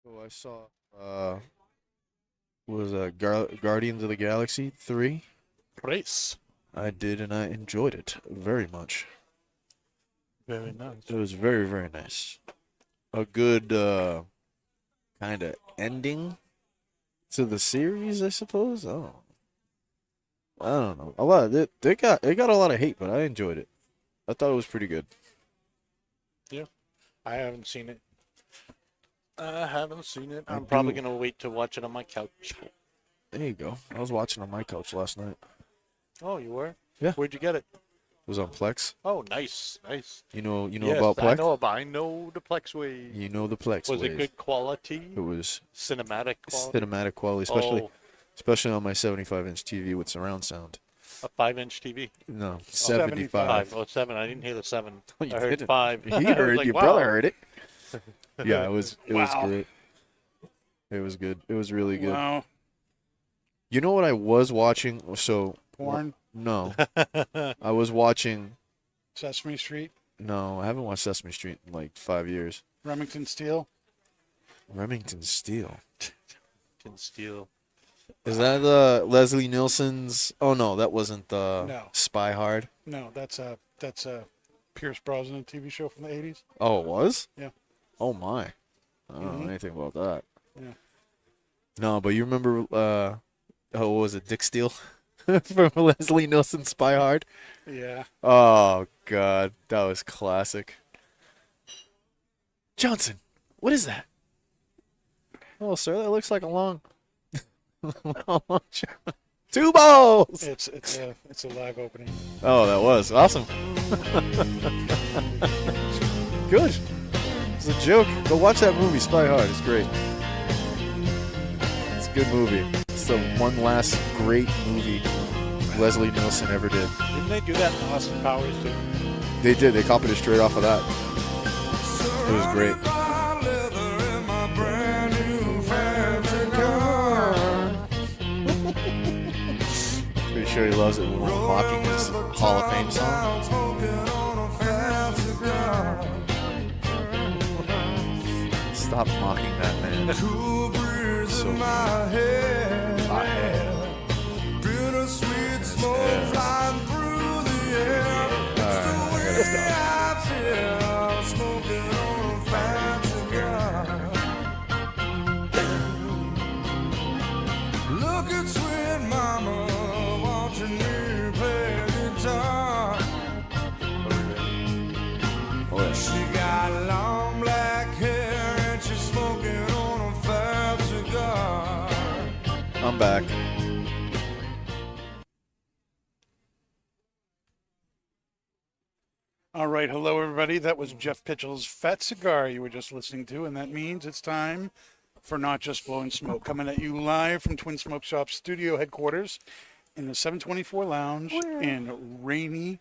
So I saw was Guardians of the Galaxy 3. Race. I did and I enjoyed it very much. Very nice. It was very, very nice. A good kind of ending to the series, I suppose. I don't know. A lot it got a lot of hate, but I enjoyed it. I thought it was pretty good. Yeah. I haven't seen it. I I'm probably do. going to wait to watch it on my couch. There you go. I was watching on my couch last night. Oh, you were? Yeah. Where'd you get it? It was on Plex. Oh, nice. Nice. You know Yes, about Plex? I know the Plex way. You know the Plex Was it ways. good quality? It was Cinematic quality? cinematic quality, Oh, especially on my 75-inch TV with surround sound. a 5-inch TV. No, 75. 75. Oh, 7. I didn't hear the 7. Oh, you I heard didn't. 5. He I was heard. like, Your wow. brother heard it. Yeah, it was Wow. great. It was good. It was really good. Wow. You know what I was watching? So Porn. no, I was watching. Sesame Street. No, I haven't watched Sesame Street in like 5 years. Remington Steele. Remington Steele. Can steal. Is that Leslie Nielsen's? Oh no, that wasn't the No. Spy Hard. No, that's a Pierce Brosnan TV show from the 80s. Oh, it was? Yeah. Oh my. I don't know anything about that. Yeah. No, but you remember what was it, Dick Steele? From Leslie Nielsen's Spy Hard? Yeah. Oh god, that was classic. Johnson, what is that? Oh, sir, that looks like a long two balls. It's a live opening. Oh, that was awesome. Good. It's a joke. Go watch that movie, Spy Hard. It's great. It's a good movie. It's the one last great movie Leslie Nielsen ever did. Didn't they do that in Austin Powers, too? They did. They copied it straight off of that. It was great. Pretty sure he loves it when we're mocking his Hall of Fame song. Stop mocking that man. So my head. Alright, I gotta stop. Look at sweet mama watching me play guitar. Oh, yeah. She got long black hair and she's smoking on a fat cigar. I'm back. All right. Hello, everybody. That was Jeff Pitchell's Fat Cigar you were just listening to, and that means it's time for Not Just Blowing Smoke. Coming at you live from Twin Smoke Shop studio headquarters in the 724 Lounge in rainy,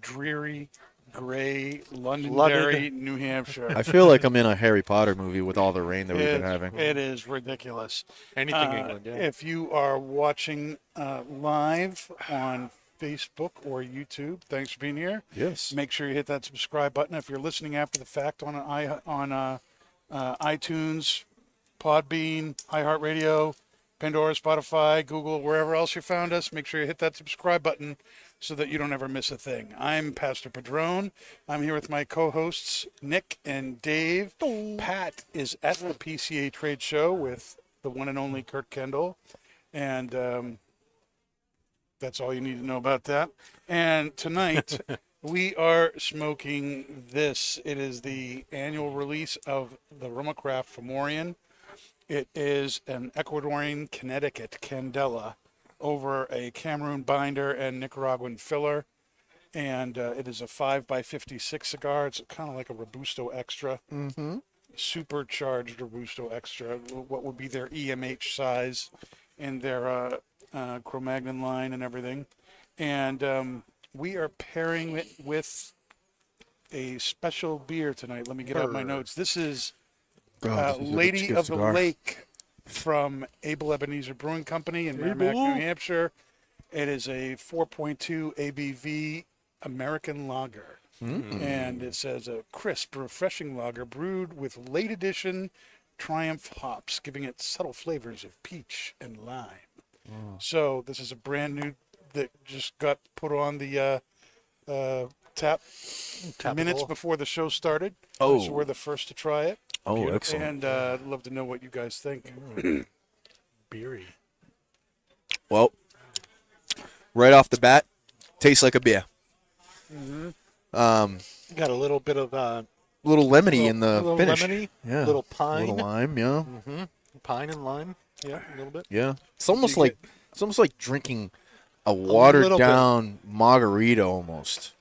dreary, gray Londonderry, New Hampshire. I feel like I'm in a Harry Potter movie with all the rain that we've been having. It is ridiculous. Anything England, yeah. If you are watching live on Facebook or YouTube, thanks for being here. Yes. Make sure you hit that subscribe button. If you're listening after the fact on iTunes, Podbean, iHeartRadio, Pandora, Spotify, Google, wherever else you found us, make sure you hit that subscribe button so that you don't ever miss a thing. I'm Pastor Padron. I'm here with my co-hosts, Nick and Dave. Pat is at the PCA Trade Show with the one and only Kurt Kendall. And that's all you need to know about that. And tonight, we are smoking this. It is the annual release of the RoMa Craft Fomorian. It is an Ecuadorian Connecticut Candela over a Cameroon binder and Nicaraguan filler. And it is a 5x56 cigar. It's kind of like a Robusto Extra. Mm-hmm. Supercharged Robusto Extra, what would be their EMH size in their CroMagnon line and everything. And we are pairing it with a special beer tonight. Let me get out my notes. This is God, this is a Lady good of the cigar. Lake from Abel Ebenezer Brewing Company in Merrimack, New Hampshire. It is a 4.2 ABV American lager. And it says a crisp, refreshing lager brewed with late edition Triumph hops, giving it subtle flavors of peach and lime. So this is a brand new that just got put on the tap minutes before the show started. Oh. So we're the first to try it. Oh, excellent. And I'd love to know what you guys think. Beery. Well, right off the bat, tastes like a beer. Got a little bit of Little lemony in the little finish. lemony, Yeah. little pine, Little lime, yeah. pine and lime. Yeah, a little bit. Yeah. It's almost like drinking a watered little bit. down margarita almost.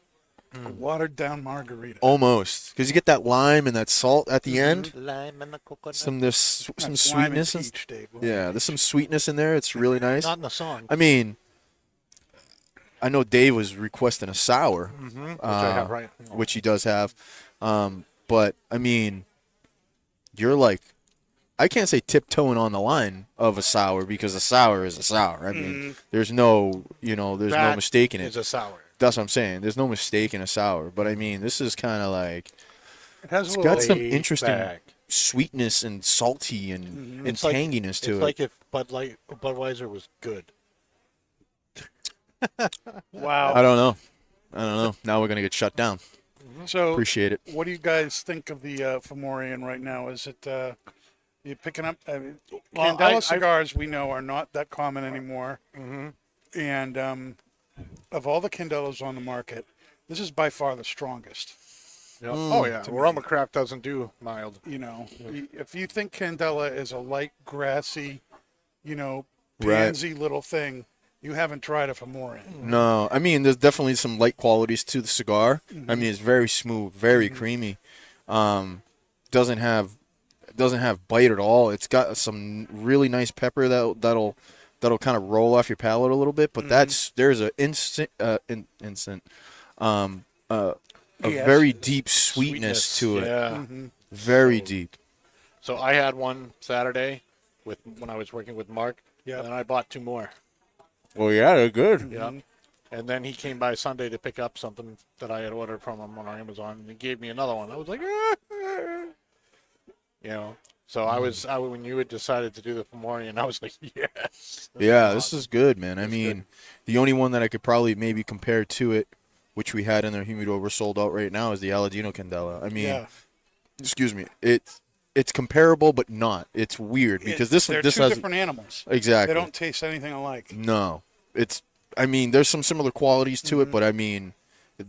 A watered down margarita. Almost. Because you get that lime and that salt at the end. Lime and the coconut. Some That's lime and sweetness. peach, Dave. Yeah, there's some sweetness in there. It's really nice. Not in the song. I mean, I know Dave was requesting a sour, Which I have, right? which he does have. But, I mean, you're like, I can't say tiptoeing on the line of a sour because a sour is a sour. I mean, there's no, there's no That mistake in it. is a sour. That's what I'm saying. There's no mistake in a sour. But, I mean, this is kind of like, It has it's a little got some laid interesting back. sweetness and salty and It's like- tanginess to It's it. like if Budweiser was good. wow. I don't know. Now we're going to get shut down. So Appreciate it. what do you guys think of the Fomorian right now? Is it you picking up? Well, Candela cigars we know are not that common anymore. And of all the Candelas on the market, this is by far the strongest. Yep. Oh yeah, RoMa Craft doesn't do mild. If you think Candela is a light, grassy, Right. pansy little thing, you haven't tried a Fomorian. No, I mean, there's definitely some light qualities to the cigar. I mean, it's very smooth, very creamy. Doesn't have bite at all. It's got some really nice pepper that'll kind of roll off your palate a little bit. But there's a Yes. very deep sweetness to it. Yeah. Very deep. So I had one Saturday when I was working with Mark. Yeah. And then I bought 2 more. Well, yeah, they're good. Yeah. And then he came by Sunday to pick up something that I had ordered from him on Amazon, and he gave me another one. I was like, So when you had decided to do the Fomorian, I was like, yes. Yeah, this is good, man. I mean, the only one that I could probably maybe compare to it, which we had in our humidor, we're sold out right now, is the Aladino Candela. I mean, excuse me, it's comparable but not. It's weird because this they're this two has different animals. exactly. They don't taste anything alike. No, I mean, there's some similar qualities to it, but I mean,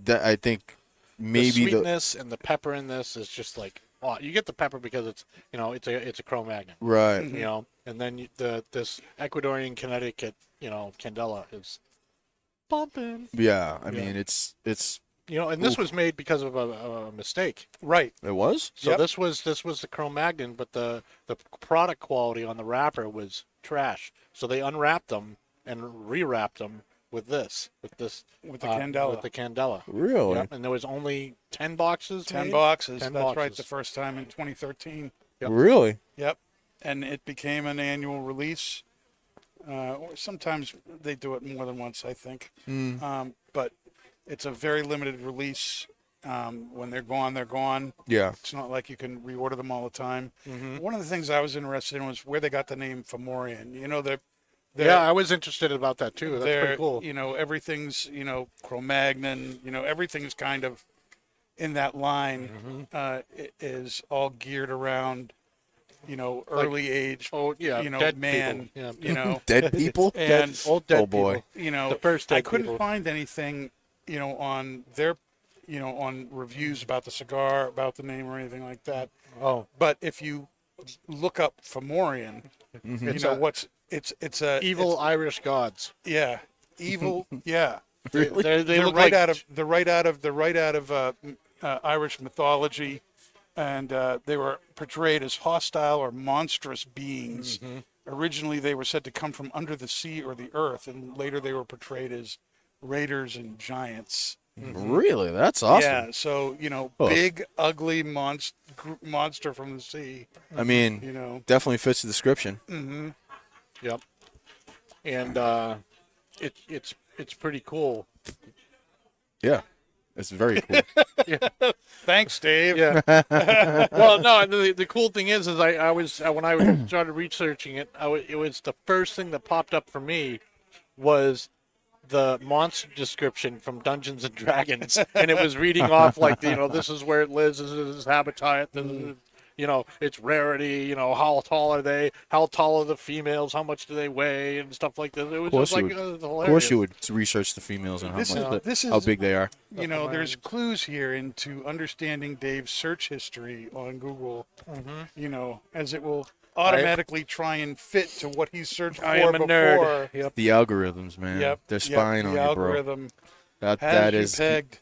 I think maybe the sweetness and the pepper in this is just like, you get the pepper because it's it's a CroMagnon. right. And then this Ecuadorian Connecticut Candela is bumping. Yeah, I mean, it's and this was made because of a mistake. Right. it was. So this was the CroMagnon, but the product quality on the wrapper was trash. So they unwrapped them and rewrapped them with the Candela. With the Candela. Really? Yep. And there was only 10 boxes. 10 made? boxes. 10 That's right. boxes. The first time in 2013. Yep. Really? Yep. And it became an annual release. Or sometimes they do it more than once, I think. But it's a very limited release. When they're gone, they're gone. Yeah. It's not like you can reorder them all the time. One of the things I was interested in was where they got the name Fomorian. I was interested about that too. That's pretty cool. Everything's, CroMagnon, everything's kind of in that line. It is all geared around, early age. Oh yeah, dead man. people. Dead people? And Old dead Oh, boy. people. The first I dead couldn't people. find anything, on their, on reviews about the cigar, about the name or anything like that. Oh, But if you look up Fomorian, it's a evil Irish gods. yeah, evil, yeah. They They're look right like out of Irish mythology, and they were portrayed as hostile or monstrous beings. Originally, they were said to come from under the sea or the earth, and later they were portrayed as raiders and giants. Really? That's awesome. Yeah, so big, ugly monster from the sea. I mean, definitely fits the description. Yep. And it's pretty cool. Yeah. It's very cool. Thanks, Dave. Yeah. Well, no. And the cool thing is I was when I started researching it, it was the first thing that popped up for me was the monster description from Dungeons and Dragons, and it was reading off like this is where it lives, this is its habitat, its rarity, how tall are they, how tall are the females, how much do they weigh, and stuff like that. It was just like hilarious. Of course, you would research the females and how big they are. There's clues here into understanding Dave's search history on Google. As it will automatically try and fit to what he's searched for I am a before. nerd. Yep. The algorithms, man. They're spying on you, bro. The algorithm That is pegged.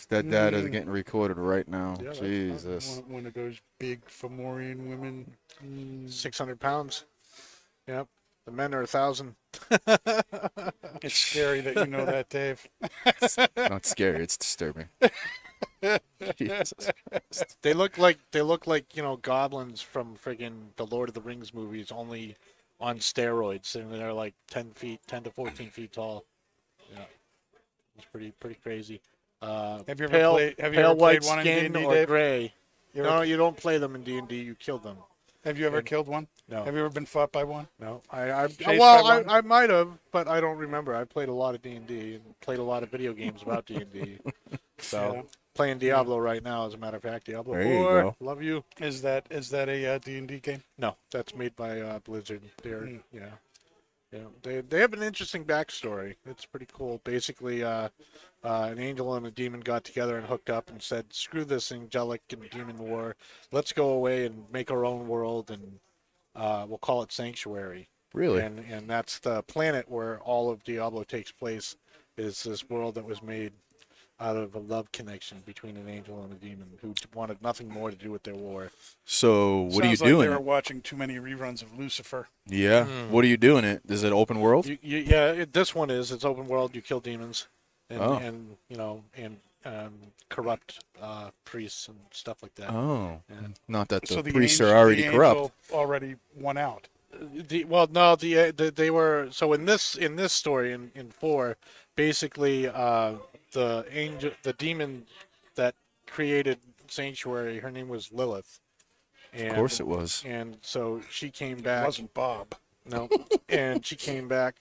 that data is getting recorded right now. Yeah, Jesus. One of those big Fomorian women. 600 pounds. Yep. The men are 1,000. It's scary that you know that, Dave. Not scary. It's disturbing. Jesus Christ. They look like goblins from friggin' the Lord of the Rings movies, only on steroids, and they're like 10 to 14 feet tall. Yeah, it's pretty crazy. Have you ever pale, played? Have you pale ever white played one in skin D&D, or Dave? gray? No, you don't play them in D&D. You kill them. Have you ever killed one? No. Have you ever been fought by one? No, Chased by one? I might have, but I don't remember. I played a lot of D&D and played a lot of video games about D&D. So Yeah. playing Diablo right now, as a matter of fact. Diablo There you 4, go. love you. Is that a D&D game? No, that's made by Blizzard. They're they have an interesting backstory. It's pretty cool. Basically, an angel and a demon got together and hooked up and said, "Screw this angelic and demon war. Let's go away and make our own world, and we'll call it Sanctuary." Really? And that's the planet where all of Diablo takes place. Is this world that was made out of a love connection between an angel and a demon who wanted nothing more to do with their war. So what are you Sounds like doing? they were watching too many reruns of Lucifer. Yeah. What are you doing? Is it open world? This one is. It's open world. You kill demons, and corrupt priests and stuff like that. Oh. Yeah. Not that the So priests are already the corrupt. angel already won out. They were so in this story in 4, basically the demon that created Sanctuary, her name was Lilith. And, Of course it was. And so she came It back. wasn't Bob. No, and she came back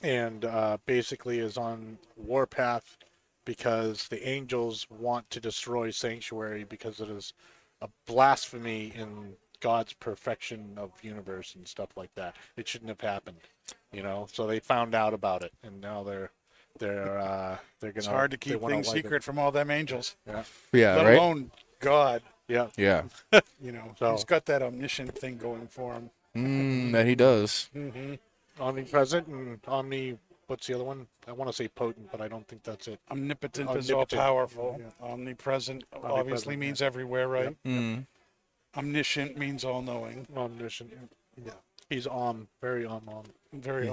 and basically is on warpath because the angels want to destroy Sanctuary because it is a blasphemy in God's perfection of universe and stuff like that. It shouldn't have happened, So they found out about it, and now they're gonna. It's hard to keep things secret from all them angels. Yeah, Let right? alone God. Yeah. Yeah. So- He's got that omniscient thing going for him. That he does. Omnipresent and what's the other one? I want to say potent, but I don't think that's it. Omnipotent is Omnipotent. all powerful. Omnipresent obviously Omnipresent, means everywhere, right? Mm. Omniscient means all knowing. Omniscient. Yeah. He's very Very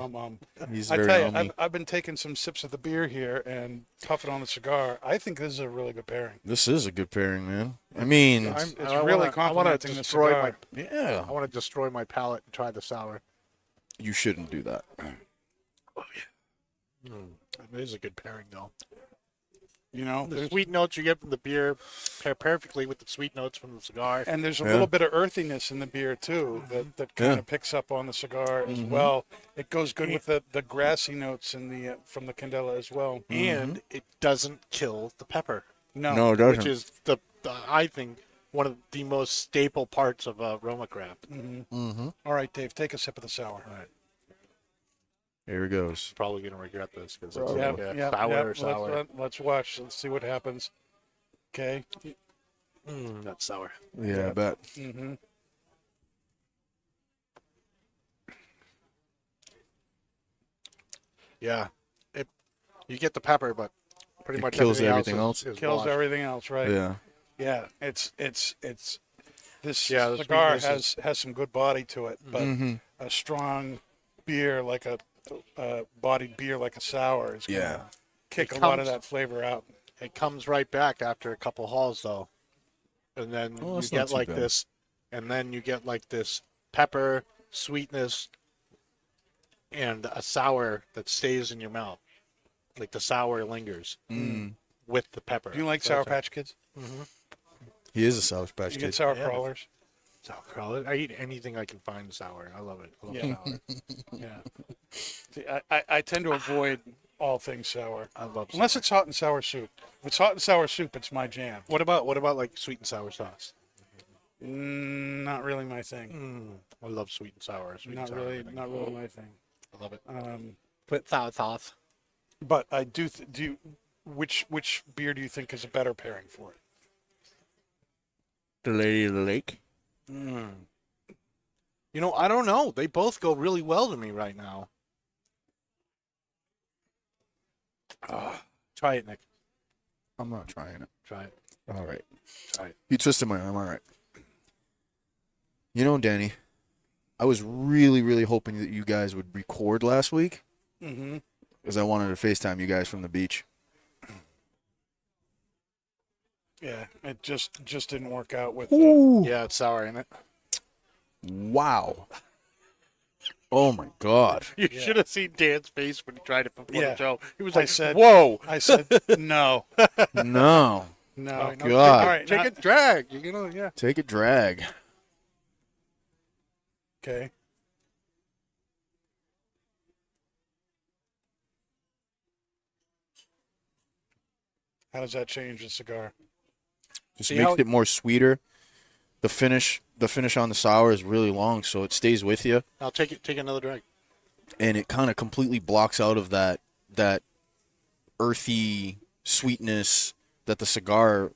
He's I very tell you, omni. I've been taking some sips of the beer here and puffing on the cigar. I think this is a really good pairing. This is a good pairing, man. I mean, It's I really wanna complimenting the destroy cigar. yeah. I want to destroy my palate and try the sour. You shouldn't do that. It is a good pairing, though. The The sweet notes you get from the beer pair perfectly with the sweet notes from the cigar. and there's a Yeah. little bit of earthiness in the beer too that kind Yeah. of picks up on the cigar as well. It goes good with the grassy notes in the from the Candela as well. And it doesn't kill the pepper, No, it doesn't. which is I think one of the most staple parts of RoMa Craft. All right, Dave, take a sip of the sour. All right. Here it goes. Probably gonna regret this because it's Yeah, like a yeah, sour. Let's watch. Let's see what happens. Okay. That's sour. Yeah, I bet. Mm-hmm. Yeah, you get the pepper, but pretty It much kills everything everything else. else. Is Kills washed. everything else, right? Yeah. Yeah. It's this Yeah, the cigar sweetness has some good body to it, but a strong beer like a bodied beer like a sour is Yeah. gonna kick It a lot of comes- that flavor out. It comes right back after a couple hauls, though, and then Oh, you that's not get too like bad. this, and then you get like this pepper sweetness and a sour that stays in your mouth, like the sour lingers with the pepper. Do you like So Sour it's- Patch Kids? He is a Sour Patch You Kid. get sour Yeah. crawlers. Sauerkraut. I eat anything I can find sour. I love it. I love sour. Yeah. See, I tend to avoid all things sour. I love Unless sour. it's hot and sour soup. If it's hot and sour soup, it's my jam. What about like sweet and sour sauce? Not really my thing. I love sweet and sour. Sweet and Not sour really, everything. not really my thing. I love it. Um, Put sour sauce. but I do. Which beer do you think is a better pairing for it? The Lady of the Lake. You know, I don't know. They both go really well to me right now. Try it, Nick. I'm not trying it. Try it. All right. Try it. You twisted my arm. All right. You know, Danny, I was really, really hoping that you guys would record last week Mm-hmm. because I wanted to FaceTime you guys from the beach. Yeah, it just didn't work out with. Ooh. Yeah, it's sour, ain't it? Wow. Oh, my God. You should have seen Dan's face when he tried it before Yeah. the show. He was I like, said- "Whoa!" I said no, No. no. No, God. All right, Take a drag. You know, yeah. Take a drag. Okay. How does that change the cigar? Just See makes how- it more sweeter. The finish on the sour is really long, so it stays with you, Now take another drag. and it kind of completely blocks out of that earthy sweetness that the cigar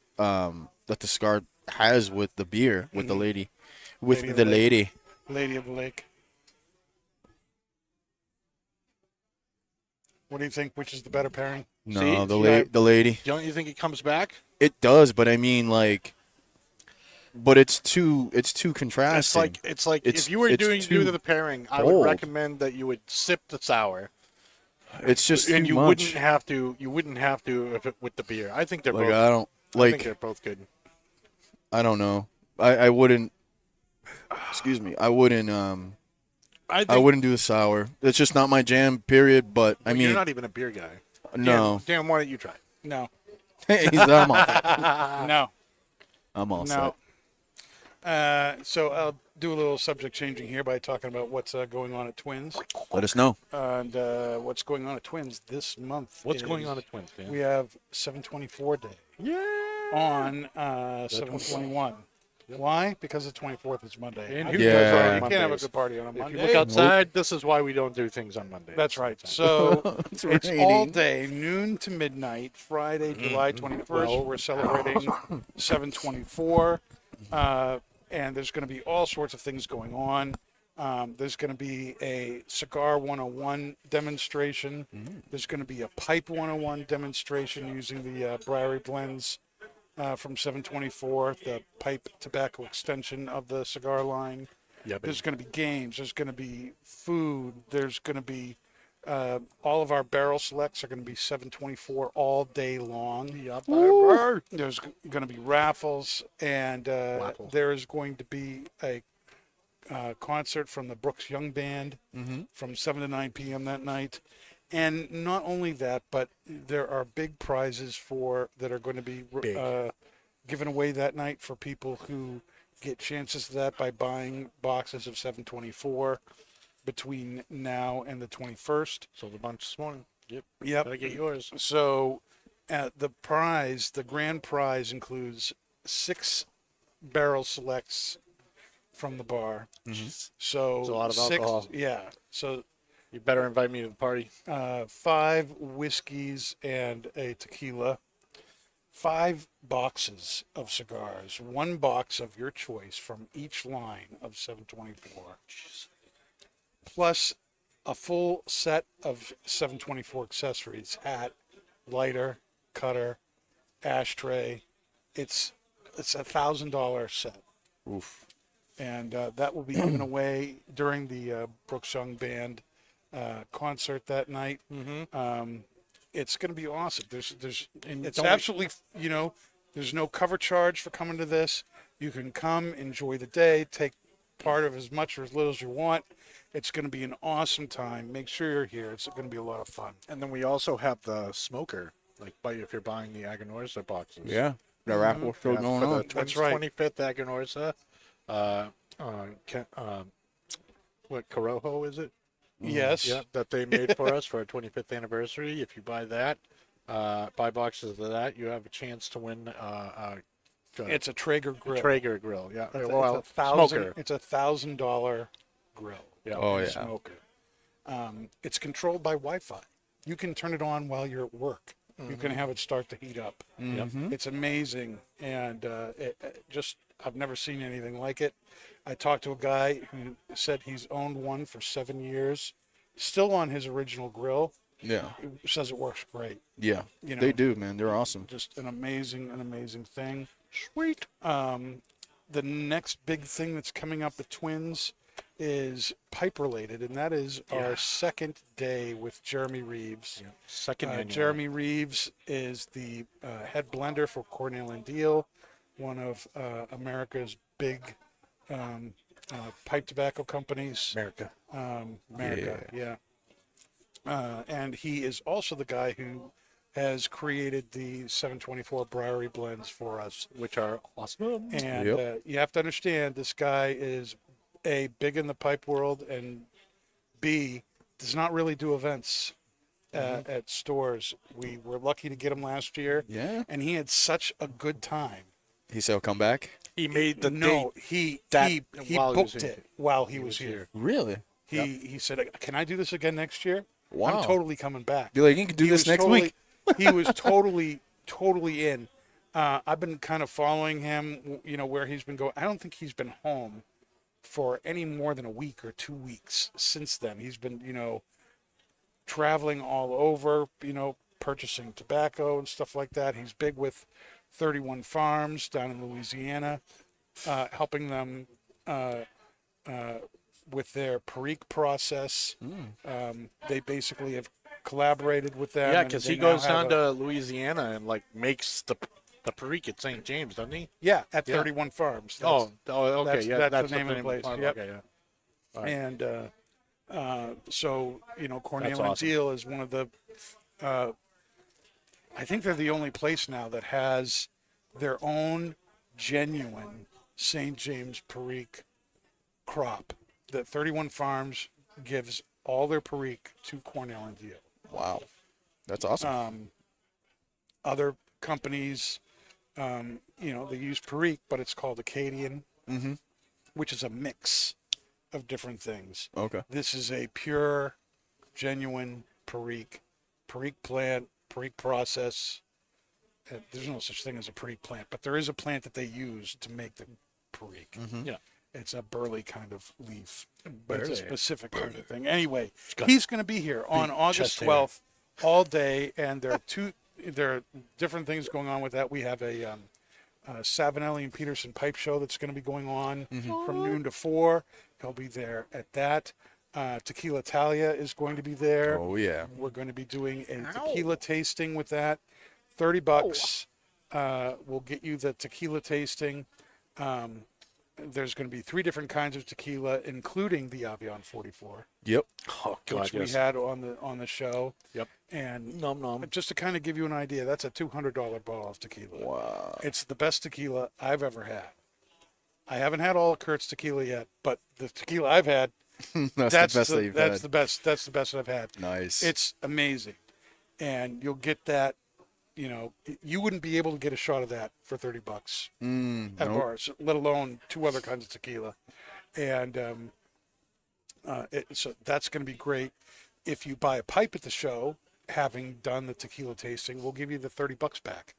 has with the beer, with the lady, with Lady of the the Lake. lady. Lady of the Lake. What do you think? Which is the better pairing? No, See? the lady. Don't you think he comes back? It does, but I mean, like, but it's too contrasting. It's like It's- if you were it's doing too the pairing, I would bold. recommend that you would sip the sour, It's just and too you much. wouldn't have to. You wouldn't have to if it, with the beer. I think they're Like both. I don't I think like. they're both good. I don't know. I wouldn't. Excuse me. I wouldn't. I think I wouldn't do the sour. It's just not my jam. Period. But I well, mean, you're not even a beer guy. no. Dan, why don't you try it? No. I'm all, No. I'm all No. set. So I'll do a little subject changing here by talking about what's going on at Twins. Let us know. And what's going on at Twins this month. What's is going on at Twins, Dan? We have 724 Day Yeah. on 721. Why? Because the 24th is Monday. And I who Yeah. does You on can't have a Mondays? good party on a If you Monday. look outside, this is why we don't do things on Mondays. That's right. So It's it's all raining. day, noon to midnight, Friday, July 21st. We're celebrating 724. And there's going to be all sorts of things going on. There's going to be a Cigar 101 demonstration. There's going to be a Pipe 101 demonstration using the Briary blends from 724, the pipe tobacco extension of the cigar line. Yeah, There's going to be games. There's going to be food. There's going to be all of our barrel selects are going to be 724 all day long. There's going to be raffles, and there is going to be a concert from the Brooks Young Band from 7 to 9 p.m. that night. And not only that, but there are big prizes that are going to be given away that night for people who get chances to that by buying boxes of 724 between now and the 21st. Sold a bunch this morning. Yep. Yep. Gotta get yours. So the grand prize includes 6 barrel selects from the bar. So It's a lot of 6, alcohol. yeah. So You better invite me to the party. 5 whiskeys and a tequila, 5 boxes of cigars, 1 box of your choice from each line of 724, plus a full set of 724 accessories: hat, lighter, cutter, ashtray. It's $1,000 set. Oof. And that will be given away during the Brooks Young Band concert that night. It's going to be awesome. It's absolutely, there's no cover charge for coming to this. You can come, enjoy the day, take part of as much or as little as you want. It's going to be an awesome time. Make sure you're here. It's going to be a lot of fun. And then we also have the smoker, if you're buying the Aganorsa boxes. Yeah. The raffle show Yeah, going for on. the That's right. 25th Aganorsa. What Corojo is it? Yes. Yeah, that they made for us for our 25th anniversary. If you buy that, buy boxes of that, you have a chance to win It's a Traeger grill. Traeger grill. Yeah, It's well, a thousand. smoker. It's $1,000 grill. Yeah. Oh, and yeah. Smoker. It's controlled by Wi-Fi. You can turn it on while you're at work. You can have it start to heat up. It's amazing, and I've never seen anything like it. I talked to a guy who said he's owned one for 7 years, still on his original grill. Yeah. He says it works great. Yeah. You know, They do, man. They're awesome. Just an amazing thing. Sweet. The next big thing that's coming up at Twins is pipe related, and that is our second day with Jeremy Reeves. Yeah. Second annual. Jeremy Reeves is the head blender for Cornell and Deal, one of America's big pipe tobacco companies. America. Yeah. And he is also the guy who has created the 724 Briary blends for us. Which are awesome. And you have to understand, this guy is A, big in the pipe world, and B, does not really do events at stores. We were lucky to get him last year. Yeah. And he had such a good time. He said he'll come back. He made the No, date. he while he was booked here. it while he was here. Really? He said, "Can I do this again next year? Wow. I'm totally coming back." Be like, you can do He this was next totally- week. He was totally in. I've been kind of following him, where he's been going. I don't think he's been home for any more than a week or 2 weeks since then. He's been, traveling all over, purchasing tobacco and stuff like that. He's big with 31 Farms down in Louisiana, helping them with their Perique process. They basically have collaborated with them. Yeah, and because they he now goes have down to Louisiana and makes the Perique at St. James, doesn't he? Yeah, at Yeah. 31 Farms. Okay. Yeah, that's the name of the place. farm. Yep. Okay, yeah. Right. And so, Cornell That's and awesome. Deal is one of the, I think they're the only place now that has their own genuine St. James Perique crop. That 31 Farms gives all their Perique to Cornell and Deal. Wow. That's awesome. Other companies, they use Perique, but it's called Acadian, which is a mix of different things. Okay. This is a pure, genuine Perique plant, Perique process. There's no such thing as a Perique plant, but there is a plant that they use to make the Perique. Yeah. It's a burley kind of leaf, but it's a Burley. specific kind of thing. Anyway, got he's going to be here on August chest hair. 12th all day, and there are different things going on with that. We have a Savinelli and Peterson pipe show that's going to be going on from noon to 4. He'll be there at that. Tequila Talia is going to be there. Oh, yeah. We're going to be doing a tequila tasting with that. $30 will get you the tequila tasting. There's going to be 3 different kinds of tequila, including the Avion 44, Yep. Oh, God, which we yes. had on the show. Yep. And Nom nom. just to kind of give you an idea, that's a $200 bottle of tequila. Wow. It's the best tequila I've ever had. I haven't had all of Kurt's tequila yet, but the tequila I've had, That's the best that you've that's had. the best. That's the best I've had. Nice. It's amazing, and you'll get that. You wouldn't be able to get a shot of that for $30 at nope. bars, let alone 2 other kinds of tequila, and so that's going to be great. If you buy a pipe at the show, having done the tequila tasting, we'll give you the $30 back,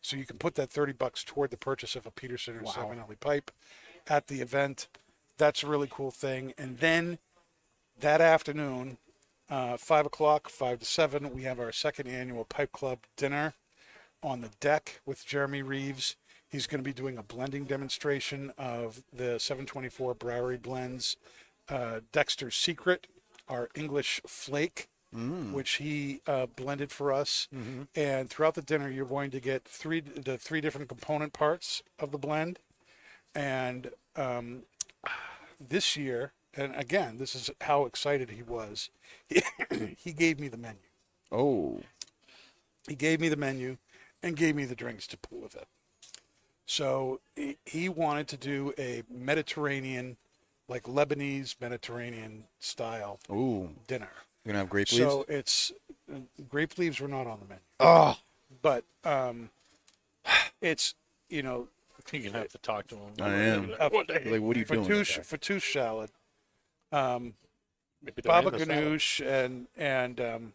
so you can put that $30 toward the purchase of a Peterson or Savinelli pipe at the event. That's a really cool thing. And then that afternoon, 5 o'clock, 5 to 7, we have our second annual Pipe Club dinner on the deck with Jeremy Reeves. He's going to be doing a blending demonstration of the 724 Briary blends, Dexter's Secret, our English Flake, which he blended for us. And throughout the dinner, you're going to get the three different component parts of the blend. And this year, and again, this is how excited he was, he gave me the menu. Oh. He gave me the menu and gave me the drinks to put with it. So he wanted to do a Mediterranean, like Lebanese Mediterranean style Ooh, dinner. you're gonna have grape leaves. So it's grape leaves were not on the menu, Oh, but it's You're gonna have to talk to him. I am. What day? like, what are you doing? fatouche salad, Maybe the baba random salad. ganoush, and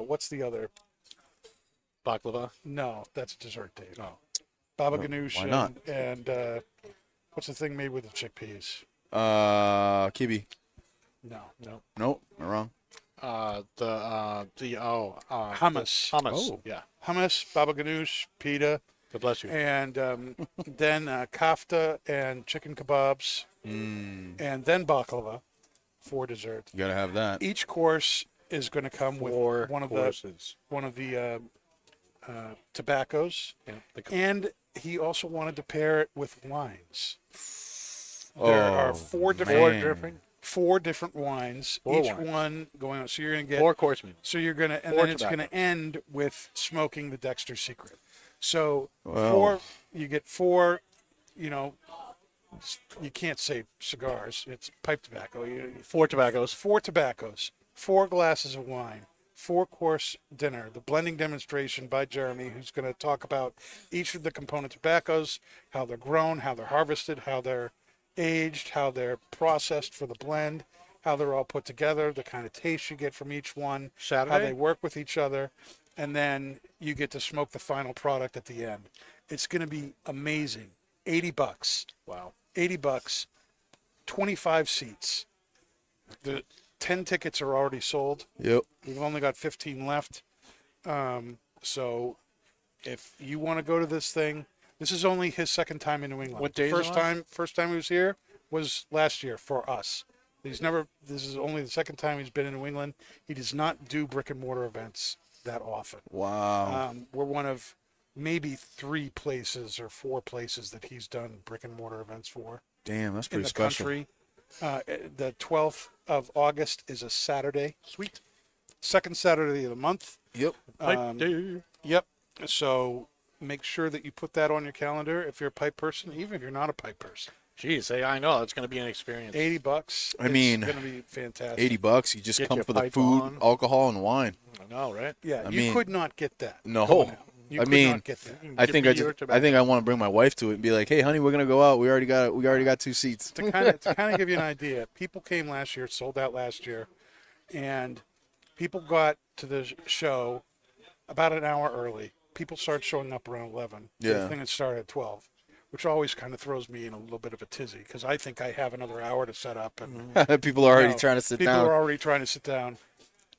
what's the other? Baklava. No, that's dessert, Dave. No, baba ganoush. why not? And what's the thing made with the chickpeas? Kibi. No, Nope, I'm wrong. hummus. Hummus. Oh. Yeah. Hummus, baba ganoush, pita, God bless you. and then kafta and chicken kebabs, and then baklava for dessert. You gotta have that. Each course is going to come with Four one of courses. the tobaccos, Yeah, and he also wanted to pair it with wines. There are four different wines, Four each wines. one going on. So you're going to get 4 course meals. So you're gonna, and Four then it's tobacco. gonna end with smoking the Dexter Secret. So Wow. you get four, you can't say cigars. It's pipe tobacco. 4 tobaccos. Four tobaccos, 4 glasses of wine, 4-course dinner. The blending demonstration by Jeremy, who's going to talk about each of the component tobaccos, how they're grown, how they're harvested, how they're aged, how they're processed for the blend, how they're all put together, the kind of taste you get from each one, Saturday? how they work with each other, and then you get to smoke the final product at the end. It's going to be amazing. $80. Wow. $80, 25 seats. The 10 tickets are already sold. Yep. We've only got 15 left. So if you want to go to this thing, this is only his second time in New England. What days First am I? time he was here was last year for us. This is only the second time he's been in New England. He does not do brick and mortar events that often. Wow. We're one of maybe 3 places or 4 places that he's done brick and mortar events for Damn, that's in pretty the special. country. The 12th of August is a Saturday. Sweet. Second Saturday of the month. Yep. Pipe day. Yep. So make sure that you put that on your calendar if you're a pipe person, even if you're not a pipe person. Jeez, hey, I know it's going to be an experience. $80. I mean, it's going to be fantastic. $80. You just Get come your for the pipe food, on. alcohol, and wine. I know, right? Yeah, I you mean- could not get that. No. going out. You I could mean, not get that. I Give think me I your just, I think I want to bring my wife to it and be like, "Hey, honey, we're gonna go out. We already got 2 seats." To kind of give you an idea, people came last year, sold out last year, and people got to the show about an hour early. People started showing up around 11. Yeah. The thing that started at 12, which always kind of throws me in a little bit of a tizzy because I think I have another hour to set up, and People are already No, trying to sit people down. are already trying to sit down,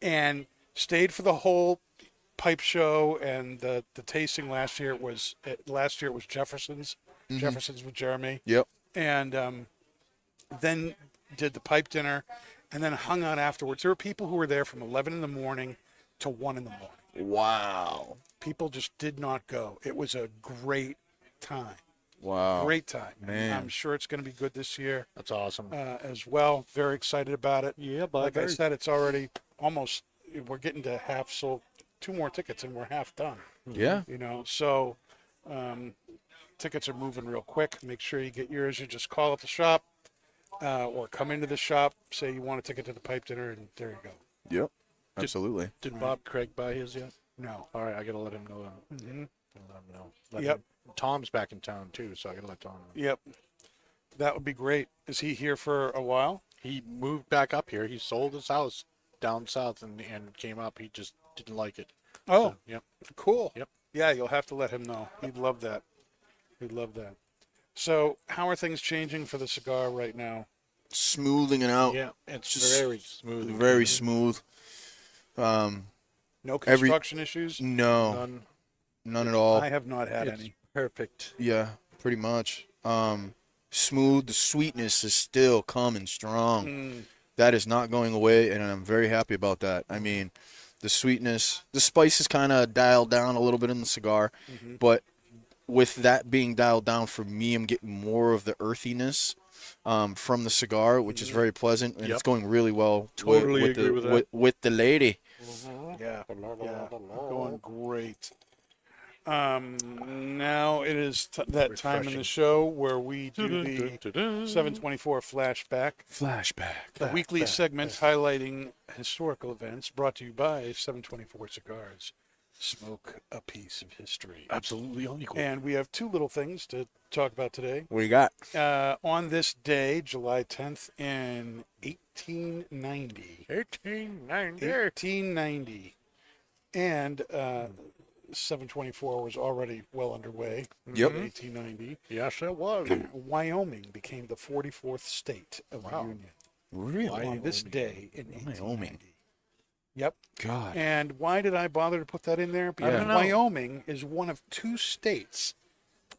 and stayed for the whole pipe show and the tasting last year. It was Jefferson's. Jefferson's with Jeremy. Yep. And then did the pipe dinner, and then hung out afterwards. There were people who were there from 11 in the morning to 1 in the morning. Wow. People just did not go. It was a great time. Wow. Great time. Man. I'm sure it's going to be good this year That's awesome. as well. Very excited about it. Yeah, Like I said, it's already almost, we're getting to half sold. 2 more tickets and we're half done. Yeah. So tickets are moving real quick. Make sure you get yours. You just call up the shop or come into the shop, say you want a ticket to the pipe dinner, and there you go. Yep. Absolutely. Did Bob Craig buy his yet? No. All right, I got to let him know. Mm-hmm. Let him know. Yep. Tom's back in town too, so I got to let Tom know. Yep. That would be great. Is he here for a while? He moved back up here. He sold his house down south and came up. He just didn't like it. Oh, So, yep. cool. Yep. Yeah, you'll have to let him know. He'd love that. So how are things changing for the cigar right now? Smoothing it out. Yeah, it's Just very smooth. Very smooth. No construction issues? No, none at all. I have not had It's any. perfect. Yeah, pretty much. Smooth. The sweetness is still coming strong. That is not going away, and I'm very happy about that. I mean, the sweetness, the spice is kind of dialed down a little bit in the cigar, but with that being dialed down for me, I'm getting more of the earthiness from the cigar, which is very pleasant, and it's going really well Totally with, agree with that. with the lady. Yeah. Going great. Now it is that time in the show where we do the 724 flashback, a weekly segment highlighting historical events brought to you by 724 Cigars. Smoke a piece of history. Absolutely unequal. And we have two little things to talk about today. What you got? On this day, July 10th in 1890. 1890. And 724 was already well underway Yep. in 1890. Yes, it was. Wyoming became the 44th state of the Union. Really? On this day in 1890. Yep. God. And why did I bother to put that in there? Because don't know. Wyoming is one of two states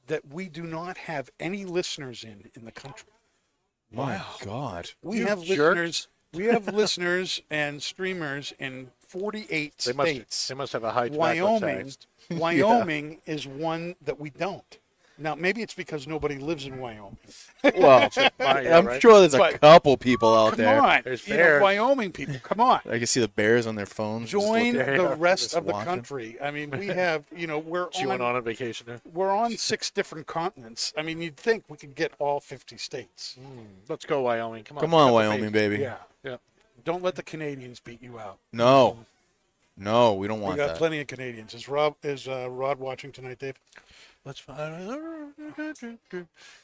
that we do not have any listeners in the country. My God. We You have jerk. listeners. We have listeners and streamers in 48 They states. must have a high Wyoming, tax. Wyoming is one that we don't. Now, maybe it's because nobody lives in Wyoming. Well, Yeah, I'm right? sure there's a But- couple people out Come there. on, There's you know, bears. Wyoming people, come on. I can see the bears on their phones. just Join looking. the Yeah, rest just of the watching. country. I mean, we have, we're Chewing on on a vacation there. we're on 6 different continents. I mean, you'd think we could get all 50 states. Let's go, Wyoming. Come on. Come on, Cut the Wyoming, bait. baby. Yeah. Yeah. Don't let the Canadians beat you out. No. No, we don't We want got that. plenty of Canadians. Is Rod watching tonight, Dave? Let's find.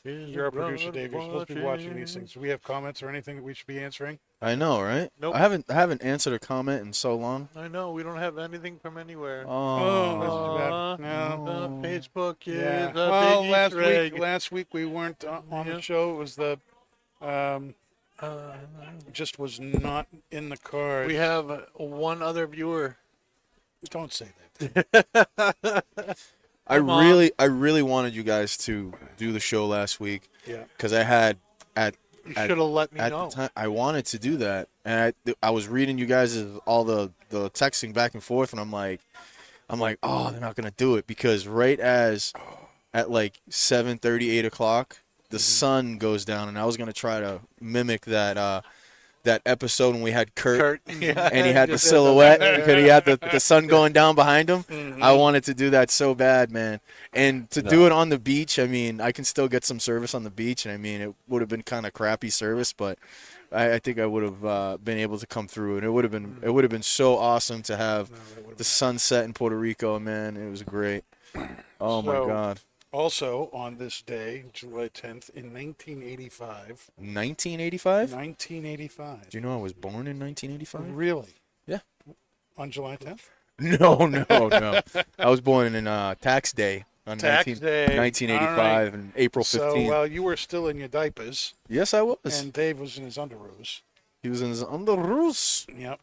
You're our producer, Dave. You're supposed to be watching these things. Do we have comments or anything that we should be answering? I know, right? Nope. I haven't answered a comment in so long. I know we don't have anything from anywhere. Oh, that's too Aw. bad. No. Facebook is Yeah. a Well, big last Easter egg. last week we weren't on Yeah. the show. It was the just was not in the card. We have one other viewer. Don't say that. I Come on. really wanted you guys to do the show last week Yeah. because I had You At- should have let me at know. the time I wanted to do that, and I was reading you guys all the texting back and forth, and I'm like, oh, they're not gonna do it because right as at like 7:30, 8 o'clock, the sun goes down, and I was gonna try to mimic that episode when we had Kurt. Yeah. And he had the silhouette because he had the sun going down behind him. I wanted to do that so bad, man. And to do it on the beach, I mean, I can still get some service on the beach, and I mean, it would have been kind of crappy service, but I think I would have been able to come through, and it would have been so awesome to have the sunset in Puerto Rico, man. It was great. Oh my So- God. Also on this day, July 10th, in 1985. 1985? 1985. Do you know I was born in 1985? Really? Yeah. On July 10th? No. I was born in tax day on Tax day. 1985 All right. and April 15th. So while you were still in your diapers Yes, I was. and Dave was in his underoos. He was in his underoos. Yep.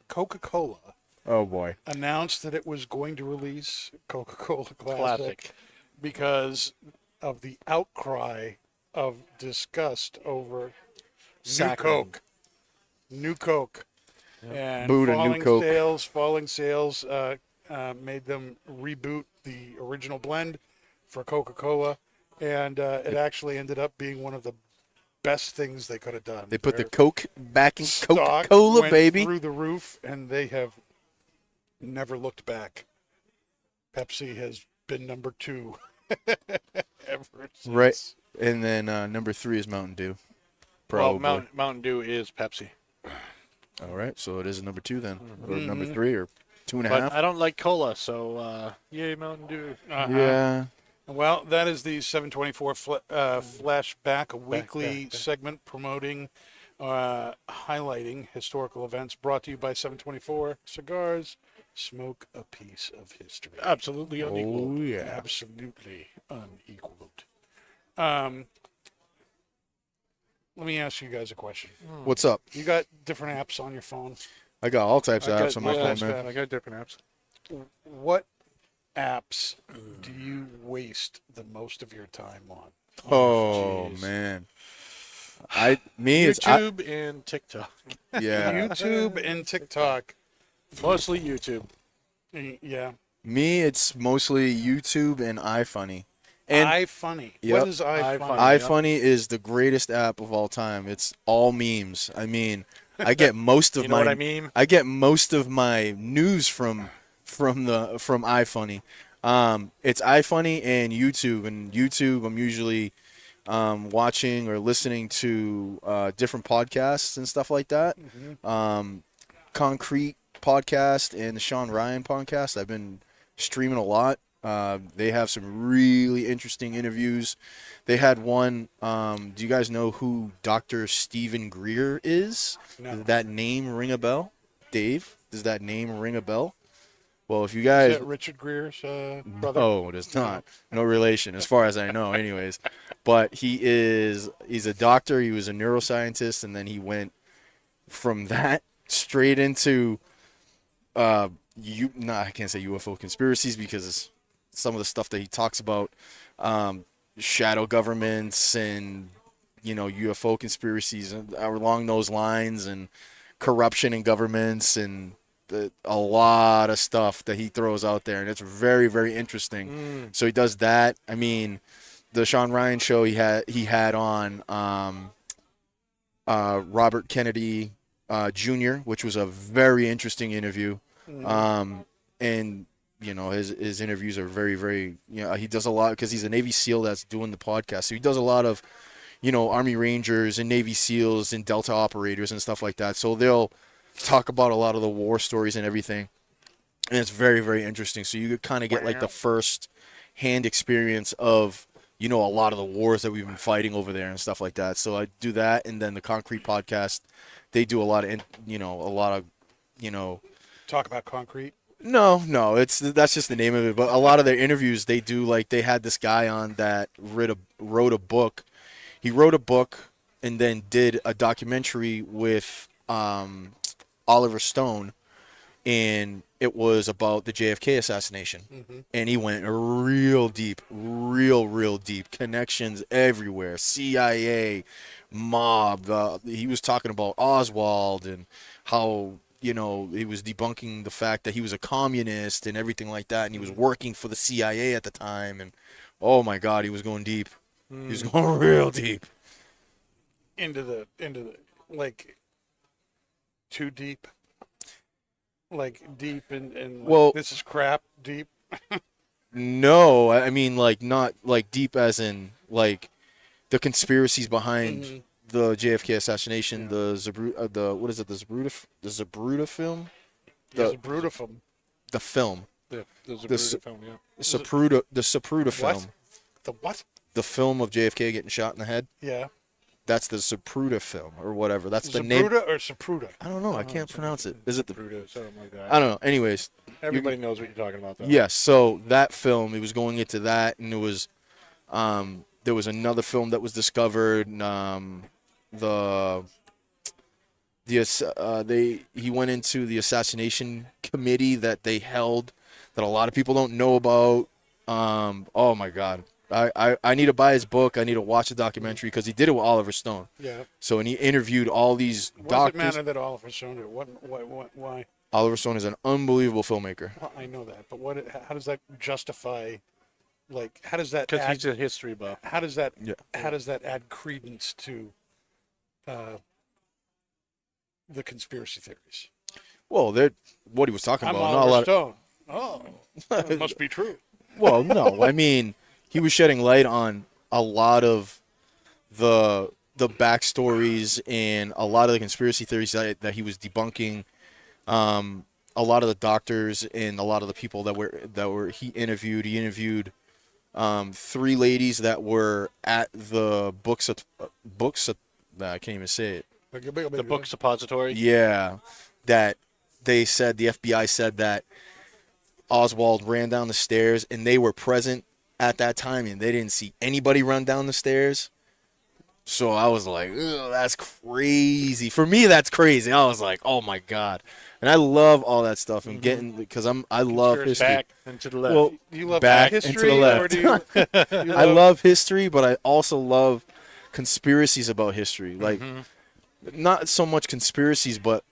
Coca-Cola Oh boy. announced that it was going to release Coca-Cola Classic, Classic. because of the outcry of disgust over Saccharin. New Coke. And Boo to New falling Coke. falling sales made them reboot the original blend for Coca-Cola, and it actually ended up being one of the best things they could have done. They put the Their Coke back in stock Coca-Cola, went baby. through the roof, and they have never looked back. Pepsi has been number 2 ever since. Right. And then number 3 is Mountain Dew. Probably. Well, Mountain Dew is Pepsi. All right. So it is number 2 then, or Mm-hmm. number 3, or 2.5. But I don't like cola, so yay, Mountain Dew. Yeah. Well, that is the 724 flashback, a weekly segment promoting, highlighting historical events brought to you by 724 Cigars. Smoke a piece of history. Absolutely unequal. Oh yeah. Absolutely unequaled. Let me ask you guys a question. What's up? You got different apps on your phone. I got all types of I got- apps on my yeah, phone, man. I got different apps. What apps do you waste the most of your time on? Oh Jeez. man. It's YouTube and TikTok. yeah. YouTube and TikTok. Mostly YouTube. Yeah. Me, it's mostly YouTube and iFunny. And iFunny. Yep. What is iFunny? iFunny is the greatest app of all time. It's all memes. I mean, I get most of You know my what I mean? I get most of my news from iFunny. It's iFunny and YouTube. And YouTube, I'm usually watching or listening to different podcasts and stuff like that. Concrete podcast and the Sean Ryan podcast. I've been streaming a lot. They have some really interesting interviews. They had one. Do you guys know who Dr. Stephen Greer is? No. Does that name ring a bell? Dave, does that name ring a bell? Well, if you Is guys... that Richard Greer's brother? No, it is not. No relation, as far as I know, anyways. But he's a doctor. He was a neuroscientist, and then he went from that straight into I can't say UFO conspiracies because some of the stuff that he talks about, shadow governments and UFO conspiracies along those lines, and corruption in governments, and a lot of stuff that he throws out there, and it's very, very interesting. So he does that. I mean, the Sean Ryan show, he had on Robert Kennedy Jr., which was a very interesting interview. And his interviews are very, very, he does a lot because he's a Navy SEAL that's doing the podcast. So he does a lot of, Army Rangers and Navy SEALs and Delta operators and stuff like that. So they'll talk about a lot of the war stories and everything. And it's very, very interesting. So you could kind of get like the first hand experience of, a lot of the wars that we've been fighting over there and stuff like that. So I do that. And then the Concrete podcast, they do a lot of, Talk about concrete. No, that's just the name of it. But a lot of their interviews, they do, like, they had this guy on that wrote a book. He wrote a book and then did a documentary with Oliver Stone, and it was about the JFK assassination. And he went real deep, real deep. Connections everywhere. CIA, mob. He was talking about Oswald and how, he was debunking the fact that he was a communist and everything like that, and he was working for the CIA at the time. And oh my God, he was going deep. He was going real deep. Into the like too deep. Like deep and like, well, this is crap deep. No, I mean, like, not like deep as in like the conspiracies behind the JFK assassination, the Zabruta film, The Zabruta the film, the Zabruta film, yeah. the Zapruta film, What? The what? the film of JFK getting shot in the head. Yeah. That's the Zapruta film or whatever. That's the name. Zabruta or Sapruta? I don't know. I can't pronounce it. Is it the? Zabruta, something like that. I don't know. Anyways, Everybody knows what you're talking about, though. yes. So that film, it was going into that, and it was, there was another film that was discovered. He went into the assassination committee that they held, that a lot of people don't know about. Oh my God. I need to buy his book. I need to watch the documentary because he did it with Oliver Stone. Yeah. So, and he interviewed all these Why does it doctors. matter that Oliver Stone did? Why? Oliver Stone is an unbelievable filmmaker. Well, I know that, but how does that justify? Like, how does that? Because Add, he's a history buff. how does that? Yeah. How does that add credence to the conspiracy theories? Well, what he was talking I'm about. Not a Oliver lot. Stone. Oh, that must be true. Well, no, I mean, he was shedding light on a lot of the backstories and a lot of the conspiracy theories that he was debunking. A lot of the doctors and a lot of the people that were he interviewed. He interviewed 3 ladies that were at the books. I can't even say it. The book suppository. Yeah, that they said, the FBI said that Oswald ran down the stairs and they were present at that time and they didn't see anybody run down the stairs. So I was like, ugh, that's crazy. For me, that's crazy. I was like, oh my God. And I love all that stuff and because I love history. Back and to the left. Well, You love back and history, to the left. or do you I love history, but I also love conspiracies about history. Like, not so much conspiracies, but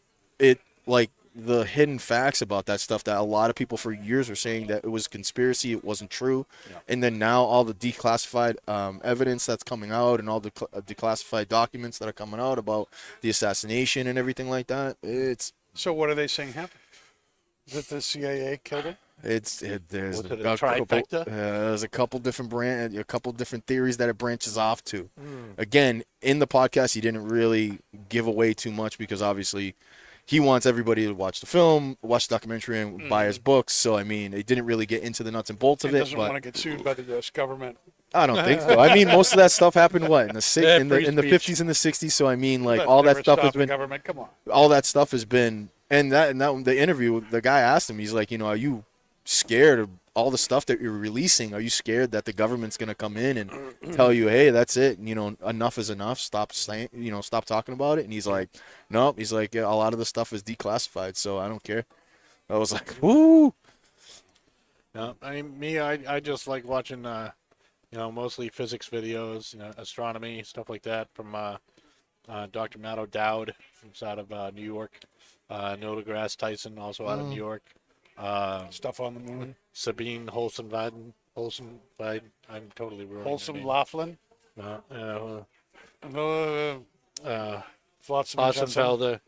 like the hidden facts about that stuff that a lot of people for years were saying that it was conspiracy, it wasn't true. Yeah. And then now all the declassified evidence that's coming out and all the declassified documents that are coming out about the assassination and everything like that, it's... So what are they saying happened? That the CIA killed him? There's Was it a couple, trifecta? there's a couple different theories that it branches off to. Mm. Again, in the podcast, he didn't really give away too much because obviously he wants everybody to watch the film, watch the documentary, and buy his books. So I mean, it didn't really get into the nuts and bolts of He it. doesn't But want to get sued by the U.S. government. I don't think so. I mean, most of that stuff happened in the Yeah, in the free speech. 50s and the 60s. So I mean, like That all that never stuff has stopped the been government. Come on. all that stuff has been and that the interview, the guy asked him, he's like, are you scared of all the stuff that you're releasing? Are you scared that the government's going to come in and tell you, hey, that's it, enough is enough, stop saying, stop talking about it? And he's like, nope. He's like, yeah, a lot of the stuff is declassified, so I don't care. I was like, woo. No, I mean, I just like watching, mostly physics videos, astronomy, stuff like that from Dr. Matt O'Dowd, who's out of New York. Neil deGrasse Tyson, also out of New York. Stuff on the moon. Sabine Holzenweiden. I'm totally ruining her Wholesome name. Laughlin. Hossenfelder.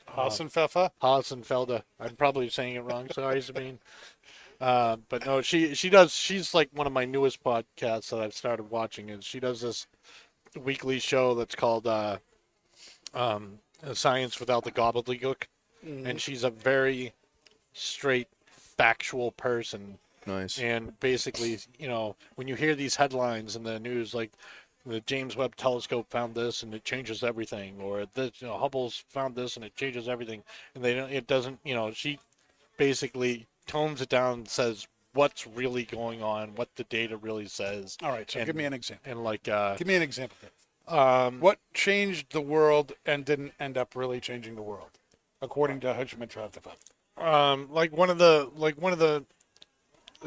Hassenpfeffer. I'm probably saying it wrong. Sorry, Sabine. But no, she's like one of my newest podcasts that I've started watching, and she does this weekly show that's called Science Without the Gobbledygook. And she's a very straight, factual person. Nice. And basically, when you hear these headlines in the news, like the James Webb Telescope found this and it changes everything, or this, Hubble's found this and it changes everything, and it doesn't, she basically tones it down and says what's really going on, what the data really says. All right, so give me an example. And Give me an example. What changed the world and didn't end up really changing the world, according to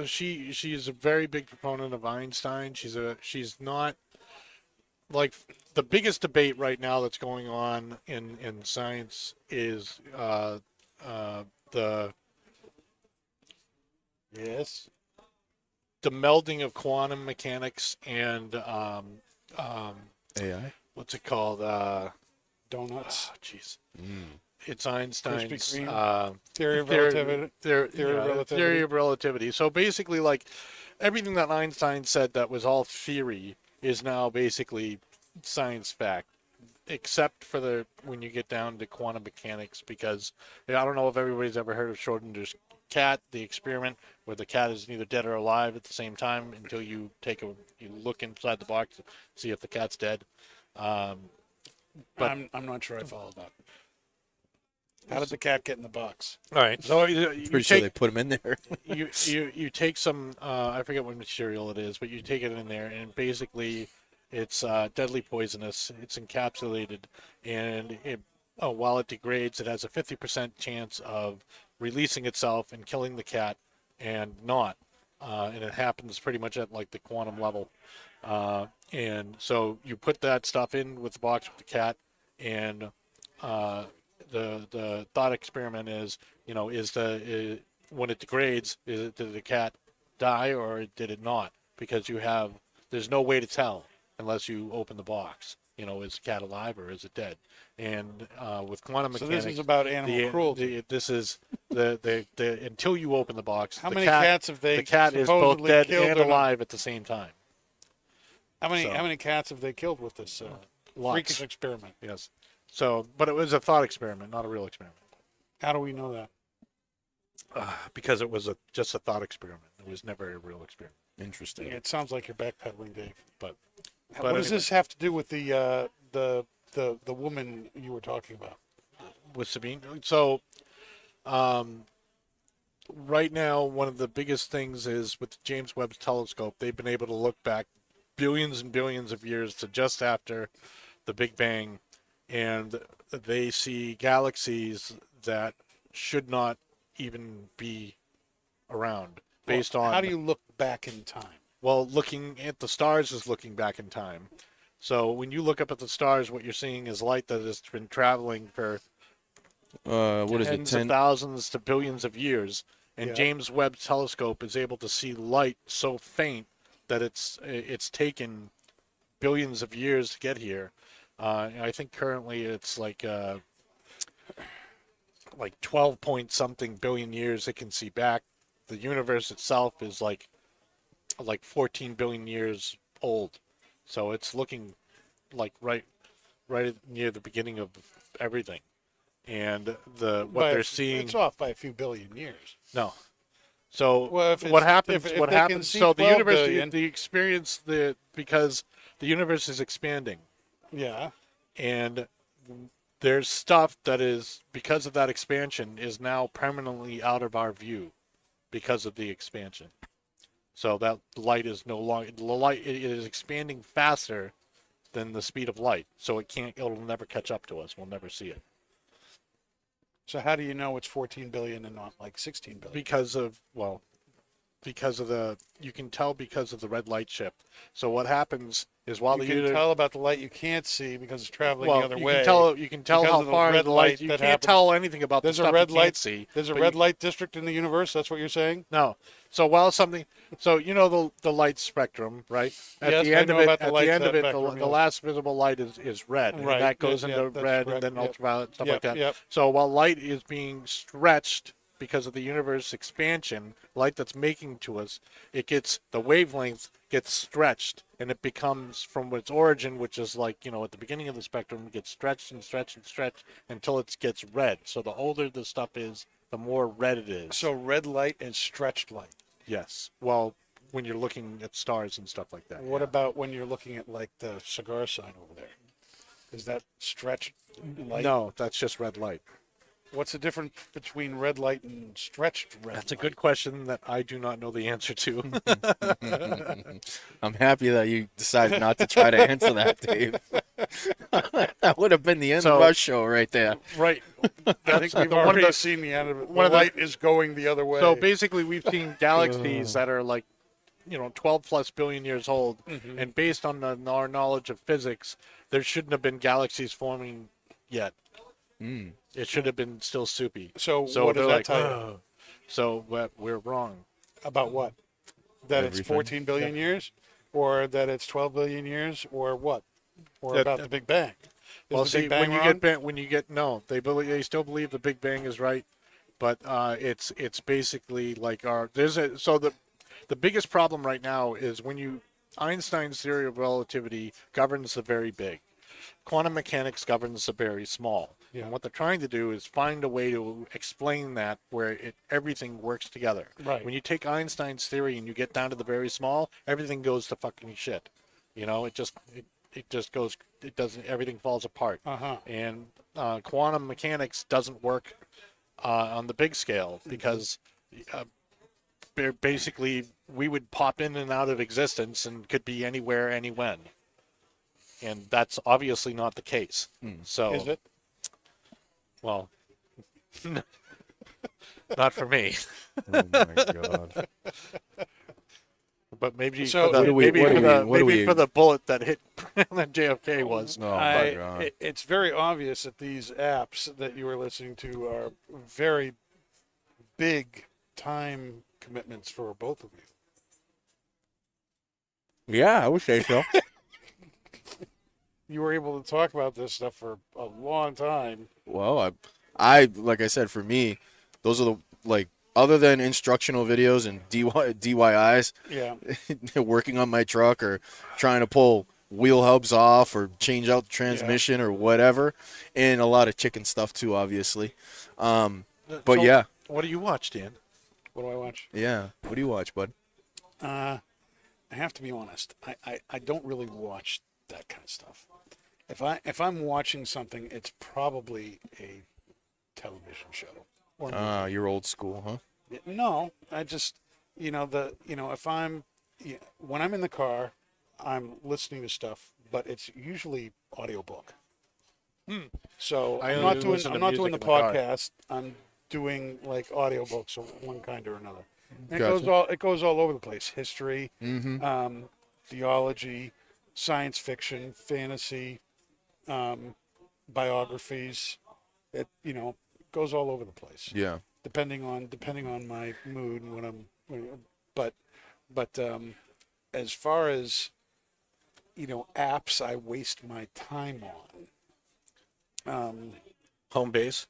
she's a very big proponent of Einstein. She's not like the biggest debate right now that's going on in science is the melding of quantum mechanics and AI. what's it called? Donuts. Jeez. It's Einstein's Krispy Kreme. Theory of relativity. Theory of relativity. So basically, like everything that Einstein said that was all theory is now basically science fact, except for when you get down to quantum mechanics. Because I don't know if everybody's ever heard of Schrodinger's cat, the experiment where the cat is neither dead or alive at the same time until you you look inside the box to see if the cat's dead. But I'm not sure I followed that. How did the cat get in the box? all right, so Pretty sure they put him in there. you take some I forget what material it is, but you take it in there and basically it's deadly poisonous. It's encapsulated, and while it degrades, it has a 50% chance of releasing itself and killing the cat, and not. And it happens pretty much at like the quantum level. And so you put that stuff in with the box with the cat, and the thought experiment is, when it degrades, did the cat die or did it not? Because there's no way to tell unless you open the box. Is the cat alive or is it dead? And with quantum mechanics, this is about animal cruelty. This is the until you open the box. How many cats have they? The cat is both supposedly dead killed and or not? alive at the same time. How many cats have they killed with this Lots. freakish experiment? Yes. So, but it was a thought experiment, not a real experiment. How do we know that? Because it was just a thought experiment. It was never a real experiment. Interesting. Yeah, it sounds like you're backpedaling, Dave. But What does anyway. this have to do with the woman you were talking about? With Sabine. So, right now, one of the biggest things is with the James Webb Telescope, they've been able to look back billions and billions of years to just after the Big Bang, and they see galaxies that should not even be around based on. How do you look back in time? Well, looking at the stars is looking back in time. So when you look up at the stars, what you're seeing is light that has been traveling for What is it? tens of thousands to billions of years. And Yeah. James Webb Telescope is able to see light so faint that it's taken billions of years to get here. I think currently it's like 12 point something billion years it can see back the universe itself is like 14 billion years old, so it's looking like right near the beginning of everything, and they're seeing. It's off by a few billion years. No. So Well, if what it's- happens? if What they can happens? see So the 12 universe, billion- the experience, because the universe is expanding, Yeah. and there's stuff that is, because of that expansion, is now permanently out of our view because of the expansion. So that light is no longer the light. It is expanding faster than the speed of light, so it'll never catch up to us. We'll never see it So how do you know it's 14 billion and not like 16 billion? because of you can tell because of the red light shift. So what happens is while You the can tell about the light you can't see because it's traveling the other you way. can tell because how of the far red the light. light You that can't happens. tell anything about There's the a stuff red you light. can't see. There's a but red you- light district in the universe. That's what you're saying. No. So while something, so you know the light spectrum, right? At Yes, the I end know of it, about the at light the end of it, spectrum, the yes. last visible light is red, Right, and that goes yeah, into that's red correct, and then yep. ultraviolet stuff Yep, like that. yep. So while light is being stretched because of the universe expansion, light that's making to us, the wavelength gets stretched, and it becomes from its origin, which is like at the beginning of the spectrum, it gets stretched and stretched and stretched until it gets red. So the older the stuff is, the more red it is. So red light is stretched light. Yes. Well, when you're looking at stars and stuff like that. What yeah. about when you're looking at like the cigar sign over there? Is that stretched light? No, that's just red light. What's the difference between red light and stretched red That's a light? good question that I do not know the answer to. I'm happy that you decided not to try to answer that, Dave. That would have been the end of our show right there. Right. I think we've already seen the end of it. one of The the- light is going the other way. So basically, we've seen galaxies that are like, 12 plus billion years old, and based on our knowledge of physics, there shouldn't have been galaxies forming yet. It should have been still soupy. So what does they're that like, tell you? "Ugh." So we're wrong. About what? That it's Everything. 14 billion years? Or that it's 12 billion years? Or what? Or That- about the Big Bang? Is Well, the see, Big Bang when you get no, they still believe the Big Bang is right, but it's basically like the biggest problem right now is Einstein's theory of relativity governs the very big, quantum mechanics governs the very small, Yeah. and what they're trying to do is find a way to explain that where everything works together. Right. When you take Einstein's theory and you get down to the very small, everything goes to fucking shit. It just goes. It doesn't. Everything falls apart. Uh-huh. And quantum mechanics doesn't work on the big scale because basically we would pop in and out of existence and could be anywhere, any when. And that's obviously not the case. So, Is it? well, not for me. Oh my god. But maybe So for the, what do we- maybe, what for, do the, we- what do maybe we- for the bullet that hit that JFK was. Oh my god. It's very obvious that these apps that you are listening to are very big time commitments for both of you. Yeah, I would say so. You were able to talk about this stuff for a long time. Well, I like I said, for me, those are the other than instructional videos and DIYs, Yeah. working on my truck or trying to pull wheel hubs off or change out the transmission or whatever, and a lot of chicken stuff too, obviously. But So, yeah, What do you watch, Dan? What do I watch? yeah. What do you watch, bud? I have to be honest. I don't really watch that kind of stuff. If I'm watching something, it's probably a television show. Or You're old school, huh? no, I just if when I'm in the car, I'm listening to stuff, but it's usually audiobook. So I I'm only not doing listen to I'm not music doing the in the car. podcast. I'm doing like audiobooks of one kind or another. And Gotcha. it goes all over the place. History, Mm-hmm. theology, science fiction, fantasy, biographies. It goes all over the place. Yeah. Depending on my mood and but as far as apps I waste my time on. Home base.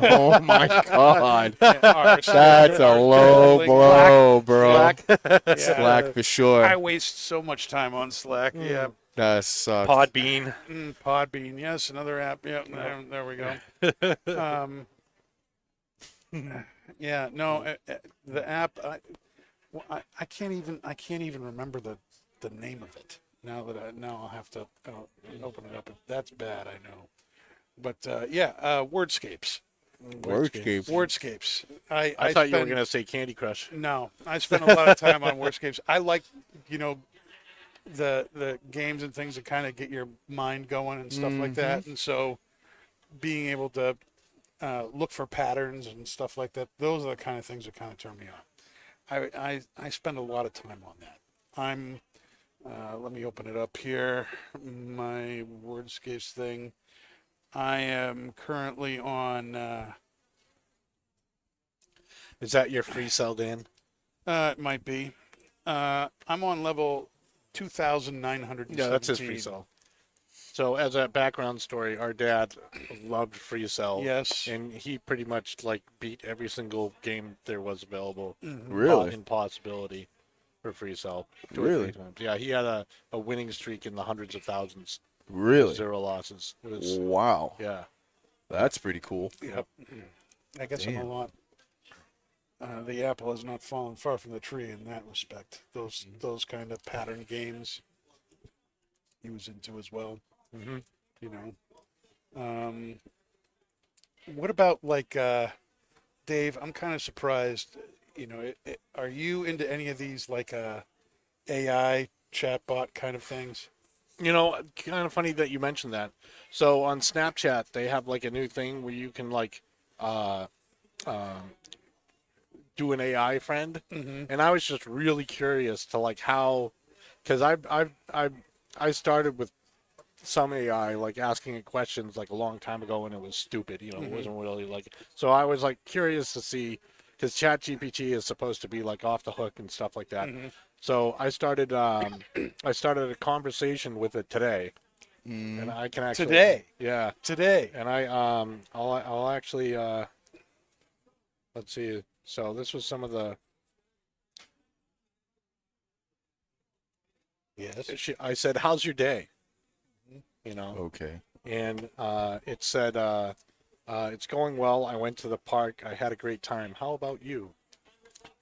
Oh my God. Our That's a low Slack. blow, bro. Yeah. Slack for sure. I waste so much time on Slack. Yeah. That sucks. Podbean. Podbean, yes, another app. Yeah, there we go. Yeah, no, the app. I can't even remember the name of it. Now I'll have to open it up. That's bad, I know. But Wordscapes. Wordscapes. I thought you were gonna say Candy Crush. No, I spent a lot of time on Wordscapes. I like, the games and things that kind of get your mind going and stuff like that. And so being able to look for patterns and stuff like that, those are the kind of things that kind of turn me on. I spend a lot of time on that. Let me open it up here. My Wordscapes thing. I am currently on. Is that your free cell, Dan? It might be. I'm on level 2,917. Yeah, that's his free cell. So as a background story, our dad loved free cell. Yes. And he pretty much beat every single game there was available. Really? In possibility for free cell. 2 or Really? 3 times. Yeah, he had a winning streak in the hundreds of thousands. Really? 0 losses. It was, Wow. yeah. That's pretty cool. Yep. I guess I'm a lot. The apple has not fallen far from the tree in that respect. Those kind of pattern games he was into as well. What about Dave? I'm kind of surprised. Are you into any of these AI chatbot kind of things? Kind of funny that you mentioned that. So on Snapchat, they have a new thing where you can do an AI friend, and I was just really curious to how, because I started with some AI asking it questions a long time ago, and it was stupid. It wasn't really so I was curious to see, because ChatGPT is supposed to be off the hook and stuff like that. So I started a conversation with it today, and I can actually today, and I'll actually let's see. So this was some of the. Yes. I said, "How's your day?" Okay. And it said, "It's going well. I went to the park. I had a great time. How about you?"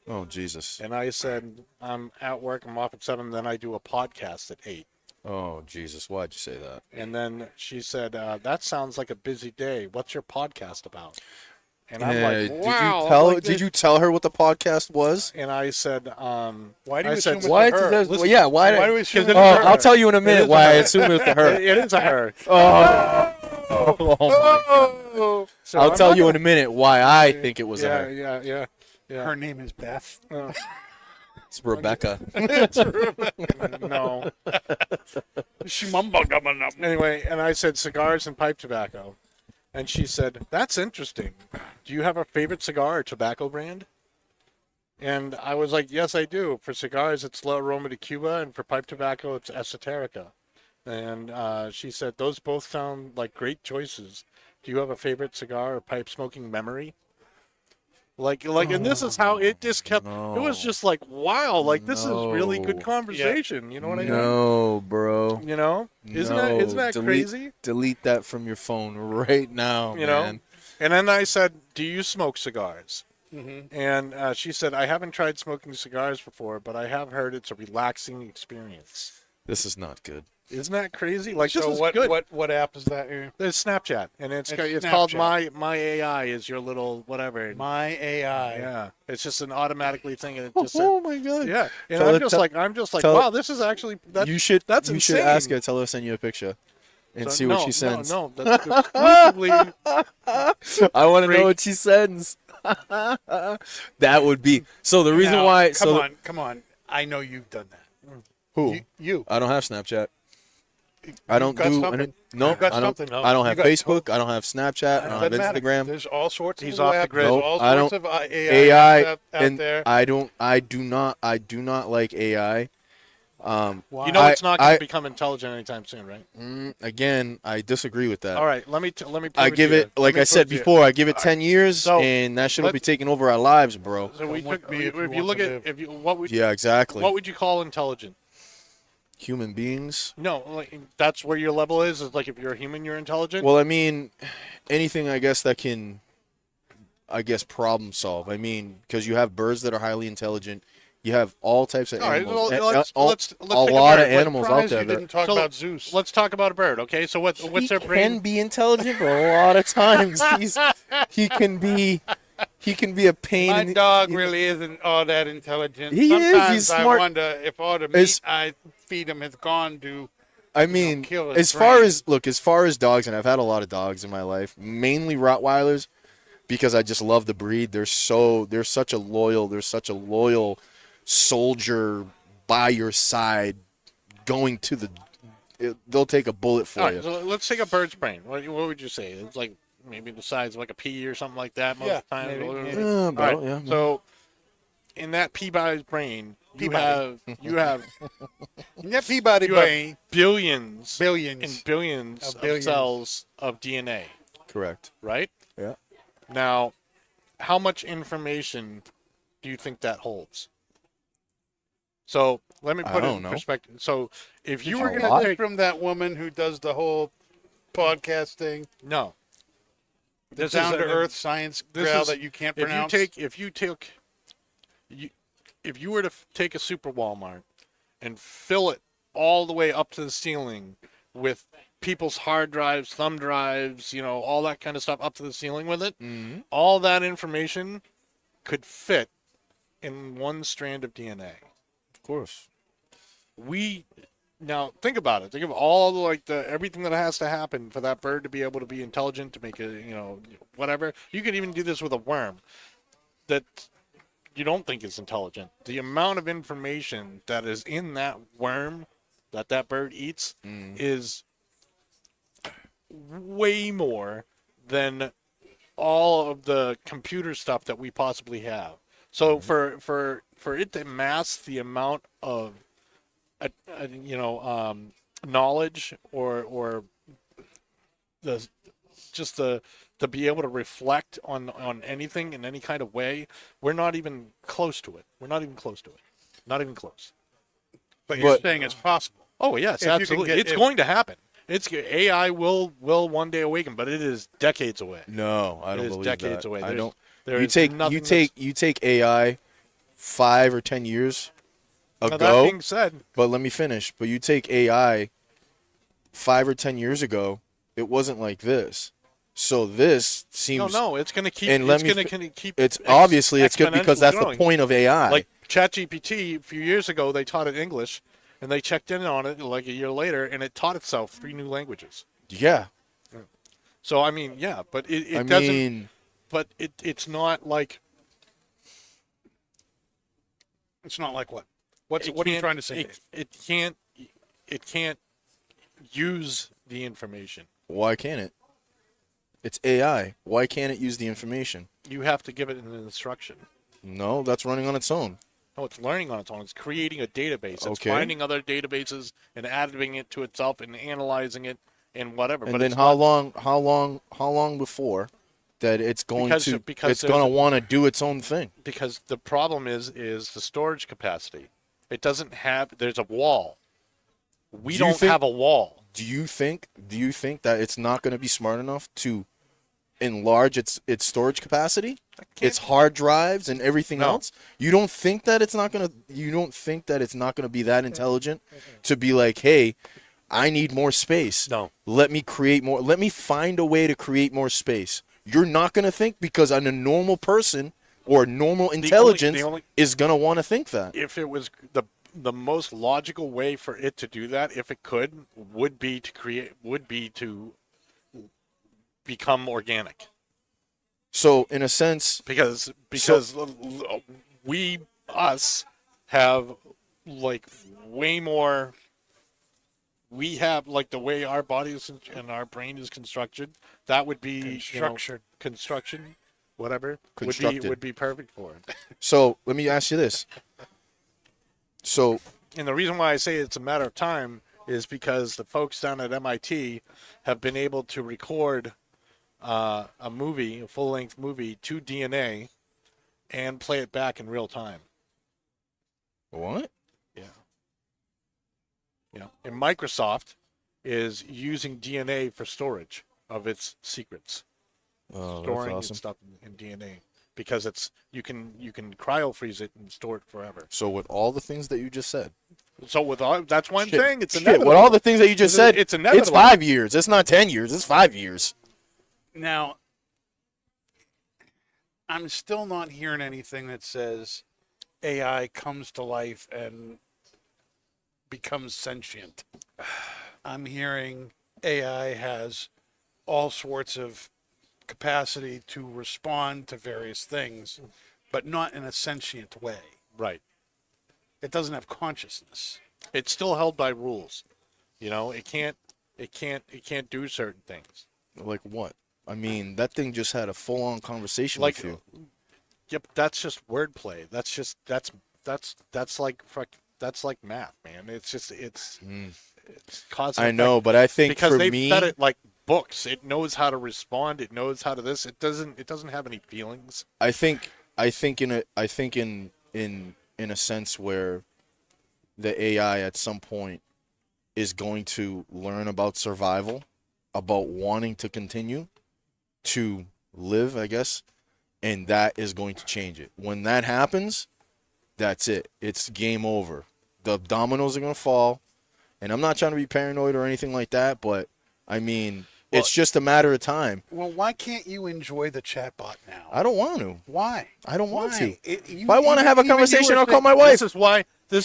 Oh, Jesus. And I said, "I'm at work. I'm off at 7. Then I do a podcast at 8." Oh, Jesus. Why'd you say that? And then she said, "That sounds like a busy day. What's your podcast about?" And I'm like, "Wow." Did you tell her what the podcast was? And I said, Why do you I said, assume it's What? a her? Listen, yeah, why do we assume it's Oh, a her? I'll tell you in a minute why I assume it was her. It is a her. Oh my. So I'll I'm tell not you gonna- in a minute why I think it was Yeah, her. yeah. Her name is Beth. It's Rebecca. No. She mumbled. Anyway, and I said cigars and pipe tobacco. And she said, "That's interesting. Do you have a favorite cigar or tobacco brand?" And I was like, "Yes, I do. For cigars, it's La Aroma de Cuba, and for pipe tobacco, it's Esoterica." And she said, "Those both sound like great choices. Do you have a favorite cigar or pipe smoking memory?" And this is how it just kept. It was just wow, this is really good conversation. You know what I mean? No, bro. Isn't that crazy? Delete that from your phone right now, man. And then I said, "Do you smoke cigars?" And she said, "I haven't tried smoking cigars before, but I have heard it's a relaxing experience." This is not good. Isn't that crazy? This So is good. what app is that here? There's Snapchat, and it's Snapchat. called My AI is your little whatever. My AI. Yeah, it's just an automatically thing, and it just Oh my God. yeah. And Tell I'm her- just tell- tell- wow, this is actually You should insane. ask her. Tell her to send you a picture and So- see what no, she sends. No, that's exclusively. I want to Freak. know what she sends. That would be so. The reason Now, why. Come on. I know you've done that. Who? You. I don't have Snapchat. I don't got do. something. No, You've got I don't. something. I don't You have got- Facebook. I don't have Snapchat. I don't have Doesn't matter. Instagram. There's all sorts He's of off the apps. grid. There's Nope, all I sorts don't- of AI AI out and there. I do not. I do not like AI Wow. You know it's not going I- to become intelligent anytime soon, right? Again, I disagree with that. All right, let me prove I give to you. it, like Let me I said prove to you. before, I give it 10 years, So, and that shit will be let's- taking over our lives, bro. So we Come with took, me if you if you want look to at live. if you Yeah, exactly. what would you call intelligent? Human beings. No, like that's where your level is. Is like if you're a human, you're intelligent. Well, I mean, anything I guess that can, problem solve. I mean, because you have birds that are highly intelligent. You have all types of All right, animals. well, let's a take lot a of bird. animals out Surprised there. you that- didn't talk So, about Zeus. Let's talk about a bird, okay? So what's he their can brain? be intelligent, but a lot of times he can be a pain. My in the- dog really isn't all that intelligent. He is, Sometimes he's I smart. wonder if all the It's- meat I feed him has gone to. I mean, kill his as far brain. as far as dogs, and I've had a lot of dogs in my life, mainly Rottweilers, because I just love the breed. They're such a loyal soldier by your side, going to the. They'll take a bullet for All you. right, so let's take a bird's brain. What would you say? It's like maybe the size of like a pea or something like that most Yeah, of the time. maybe. All About, right, yeah. So in that Peabody's brain, you Peabody. have That Peabody You have brain, billions billions. and billions Of of billions. cells of DNA, Correct. right? Yeah. Now, how much information do you think that holds? So let me I put it don't in know. perspective. So if you You were were going going to to take from that woman who does the whole podcast thing, no, the This is down to an- earth science this gal is- that you can't if pronounce. if you were to take a super Walmart and fill it all the way up to the ceiling with people's hard drives, thumb drives, all that kind of stuff up to the ceiling with it, Mm-hmm. all that information could fit in one strand of DNA. Of course. Now think about it. Think of all the everything that has to happen for that bird to be able to be intelligent, to make whatever. You could even do this with a worm that you don't think is intelligent. The amount of information that is in that worm that bird eats is way more than all of the computer stuff that we possibly have. So for it to mask the amount of knowledge or to be able to reflect on anything in any kind of way, we're not even close to it. Not even close. but you're but- saying it's possible. Oh yes, If you can absolutely. get- It's if- going to happen. AI will one day awaken, but it is decades away. No, I It don't is believe decades that. away. I There's- don't. there You is take nothing you take AI 5 or 10 years Now, that ago. being said, But let me finish. But you take AI 5 or 10 years ago, it wasn't like this. So this seems. no, it's going to keep. And let it's me going fi- to keep. It's obviously it's good because exponentially that's growing. the point of AI. Like ChatGPT, a few years ago, they taught it English, and they checked in on it like a year later, and it taught itself 3 new languages. yeah, So I mean, yeah, but it I doesn't. mean, But it's not like. It's not like what? What are you can't- trying to say, Dave? It can't use the information. why can't it? It's AI. Why can't it use the information? You have to give it an instruction. No, that's running on its own. No, it's learning on its own. It's creating a database. It's Okay. finding other databases and adding it to itself and analyzing it and whatever. And but then it's how not- long before that it's going Because to there's it's going to want to do its own thing? Because the problem is the storage capacity. It doesn't have. There's a wall. We Do you don't think- have a wall. Do you think that it's not going to be smart enough to enlarge its storage capacity, its hard drives and everything No. else? You don't think that it's not going to be that intelligent to be like, "Hey, I need more space. No. Let me create more. Let me find a way to create more space." You're not going to think because a normal person or normal intelligence only- is going to want to think that. If it was the most logical way for it to do that, if it could, would be to become organic. So, in a sense, Because us have like way more. We have like the way our bodies and our brain is constructed. That would be construction, whatever Constructed. would be perfect for it. so let me ask you this. So And the reason why I say it's a matter of time is because the folks down at MIT have been able to record a full-length movie to DNA and play it back in real time. What? Yeah. Yeah. And Microsoft is using DNA for storage of its secrets. Oh, Storing that's awesome. its stuff in DNA because you can cryo freeze it and store it forever. So with all the things that you just said, So with all that's why I'm Shit. saying it's shit, inevitable. with all the things that you just said, It's it's inevitable. 5 years. It's not 10 years. It's 5 years. Now, I'm still not hearing anything that says AI comes to life and becomes sentient. I'm hearing AI has all sorts of capacity to respond to various things, but not in a sentient way. Right. It doesn't have consciousness. It's still held by rules. It can't do certain things. Like what? I mean, that thing just had a full-on conversation Like with you. Yep, that's just wordplay. That's like math, man. It's causing. I know, but I think because for they me, fed it like books. It knows how to respond. It knows how to this. It doesn't have any feelings. I think in a sense where the AI at some point is going to learn about survival, about wanting to continue to live, I guess, and that is going to change it. When that happens, that's it. It's game over. The dominoes are going to fall, and I'm not trying to be paranoid or anything like that, but I mean, it's just a matter of time. Well, why can't you enjoy the chatbot now? I don't want to. Why? I don't want to. Why? If I want to have a conversation, I'll call my This wife.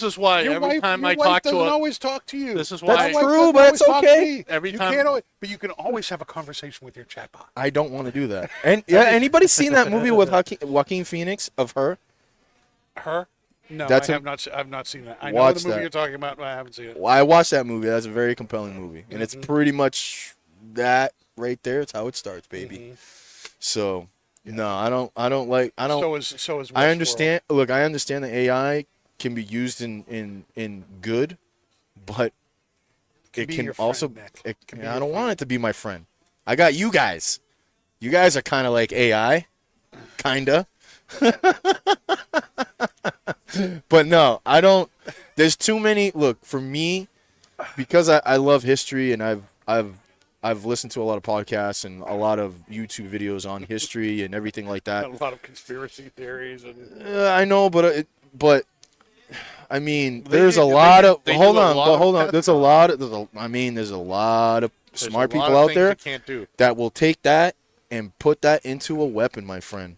is why Your every wife, time your I wife talk doesn't to always talk to you. This is That's why My wife true, doesn't but always it's talk to okay. me. Every You time- can't always, but you can always have a conversation with your chatbot. I don't want to do that. And yeah, anybody seen that movie with Joaquin Phoenix of Her? Her? No, That's I a- have not. I've not seen that. I know Watch the movie that. you're talking about, but I haven't seen it. Well, I watched that movie. That's a very compelling movie, and it's pretty much that right there. It's how it starts, baby. So no, I don't. So is I Westworld. understand. Look, I understand that AI can be used in good, but it be can your friend, also. Nick. Can be I your don't friend. want it to be my friend. I got you guys. You guys are kind of like AI, kinda. But no, I don't. There's too many. Look, for me, because I love history and I've listened to a lot of podcasts and a lot of YouTube videos on history and everything like that. A lot of conspiracy theories and I know, but I mean, They there's do- a lot they of do hold a on, lot but of hold on. tests There's a lot of there's a lot of There's smart a lot people of out things there you can't do. that will take that and put that into a weapon, my friend,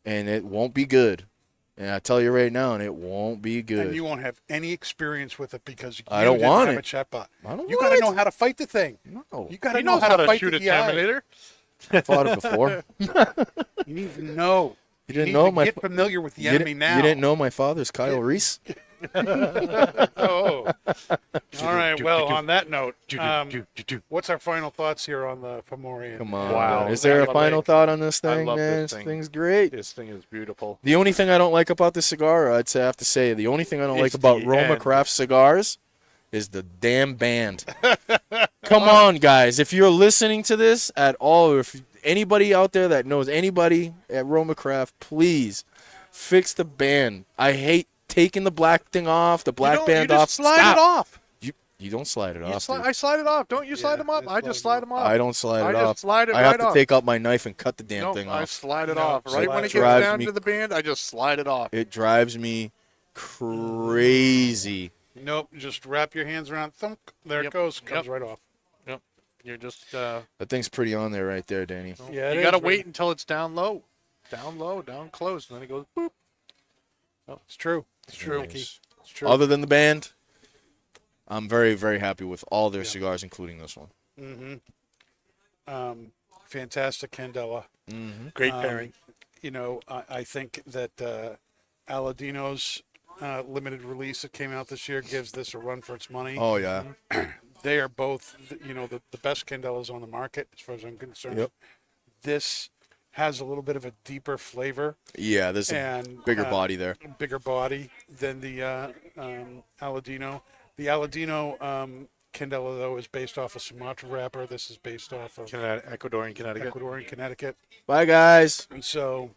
and it won't be good. And I tell you right now, and it won't be good. and you won't have any experience with it because you I don't didn't want have it. a chatbot. I don't You want got to it. know how to fight the thing. No, You got to He know knows how to fight shoot the a AI. Terminator. I fought it before. You need to know. You didn't need know to my get familiar with the you enemy didn't- now. You didn't know my father's Kyle Reese. Oh. All right. Well, on that note, what's our final thoughts here on the Fomorian? Come on. Wow. Is there I a love final it. thought on this I thing, love man? this This thing. thing's great. This thing is beautiful. The only thing I don't like about this cigar, I'd say, I have to say, the only thing I don't like It's about the RoMa end. Craft cigars is the damn band. Come on, guys. If you're listening to this at all, or if anybody out there that knows anybody at RoMa Craft, please fix the band. I hate taking the black thing off, the black band you off. just slide Stop. it off. You don't slide it off. I slide it off. Don't you slide Yeah, them up? it I just slides slide them off. I don't slide I it just off. slide it I have right to off. take out my knife and cut the damn No, thing I off. slide it No, off. Right slide when it it gets drives down me- to the band, I just slide it off. It drives me crazy. Nope. Just wrap your hands around. Thunk. There it Yep, goes. Comes yep. right off. Yep. You're just. That thing's pretty on there right there, Danny. Yeah. You gotta wait until it's down low, down close, and then it goes boop. It's true. It's true. Nice. Mickey. It's true. Other than the band, I'm very, very happy with all their cigars, including this one. Fantastic Candela. Great pairing. You know, I think that Aladino's limited release that came out this year gives this a run for its money. Oh, yeah. They are both, you know, the best Candelas on the market as far as I'm concerned. Yep. This has a little bit of a deeper flavor Yeah, there's a and bigger body there. bigger body than the Aladino. The Aladino Candela, though, is based off a Sumatra wrapper. This is based off of Ecuadorian, Connecticut. Ecuadorian Connecticut. Bye, guys. And so,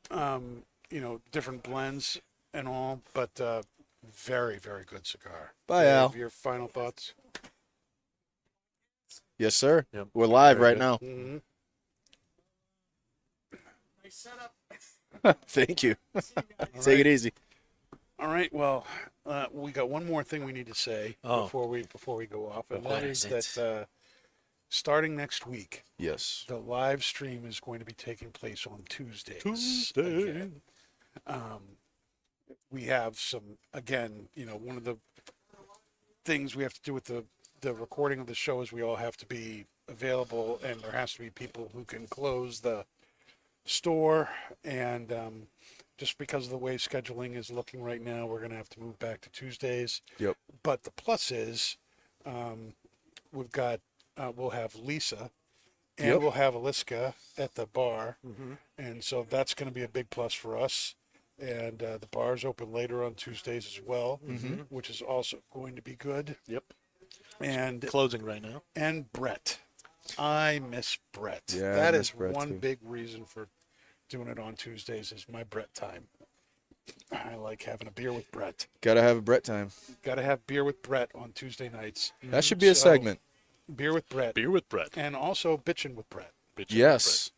different blends and all, but very, very good cigar. Bye, Dave, Al. your final thoughts? Yes, sir. Yep. We're live Very right good. now. Mm-hmm. Thank you. Take it easy. All right. Well, we got one more thing we need to say Oh. before we go off, and What that is is it? that starting next week, Yes. the live stream is going to be taking place on Tuesdays. Tuesday. Again. We have some, again, one of the things we have to do with the recording of the show is we all have to be available, and there has to be people who can close the store. And just because of the way scheduling is looking right now, we're going to have to move back to Tuesdays. Yep. But the plus is we've got we'll have Lisa and Yep. we'll have Aliska at the bar. Mm-hmm. And so that's going to be a big plus for us. And the bar's open later on Tuesdays as well, which is also going to be good. Yep. And Closing right now. Brett. I miss Brett. Yeah, I that miss is Brett, one too. big reason for doing it on Tuesdays is my Brett time. I like having a beer with Brett. Gotta have a Brett time. Got to have beer with Brett on Tuesday nights. That should be a So- segment. Beer with Brett. Beer with Brett. And also bitching with Brett. Bitchin' with Yes.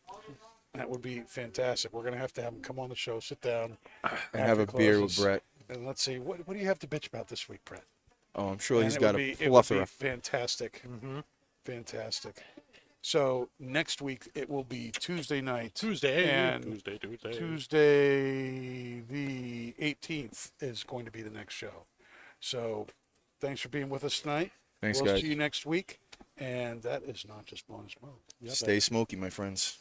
That would be fantastic. We're going to have him come on the show, sit down, And have a after beer with closes, Brett. And let's see, what do you have to bitch about this week, Brett? Oh, I'm sure And he's it got would a be- It would be plethora. fantastic. Fantastic. So next week it will be Tuesday night. Tuesday. And Tuesday. Tuesday the 18th is going to be the next show. So thanks for being with us tonight. Thanks, we'll guys. see you next week. And that is not just blowing smoke. Stay smoky, my friends.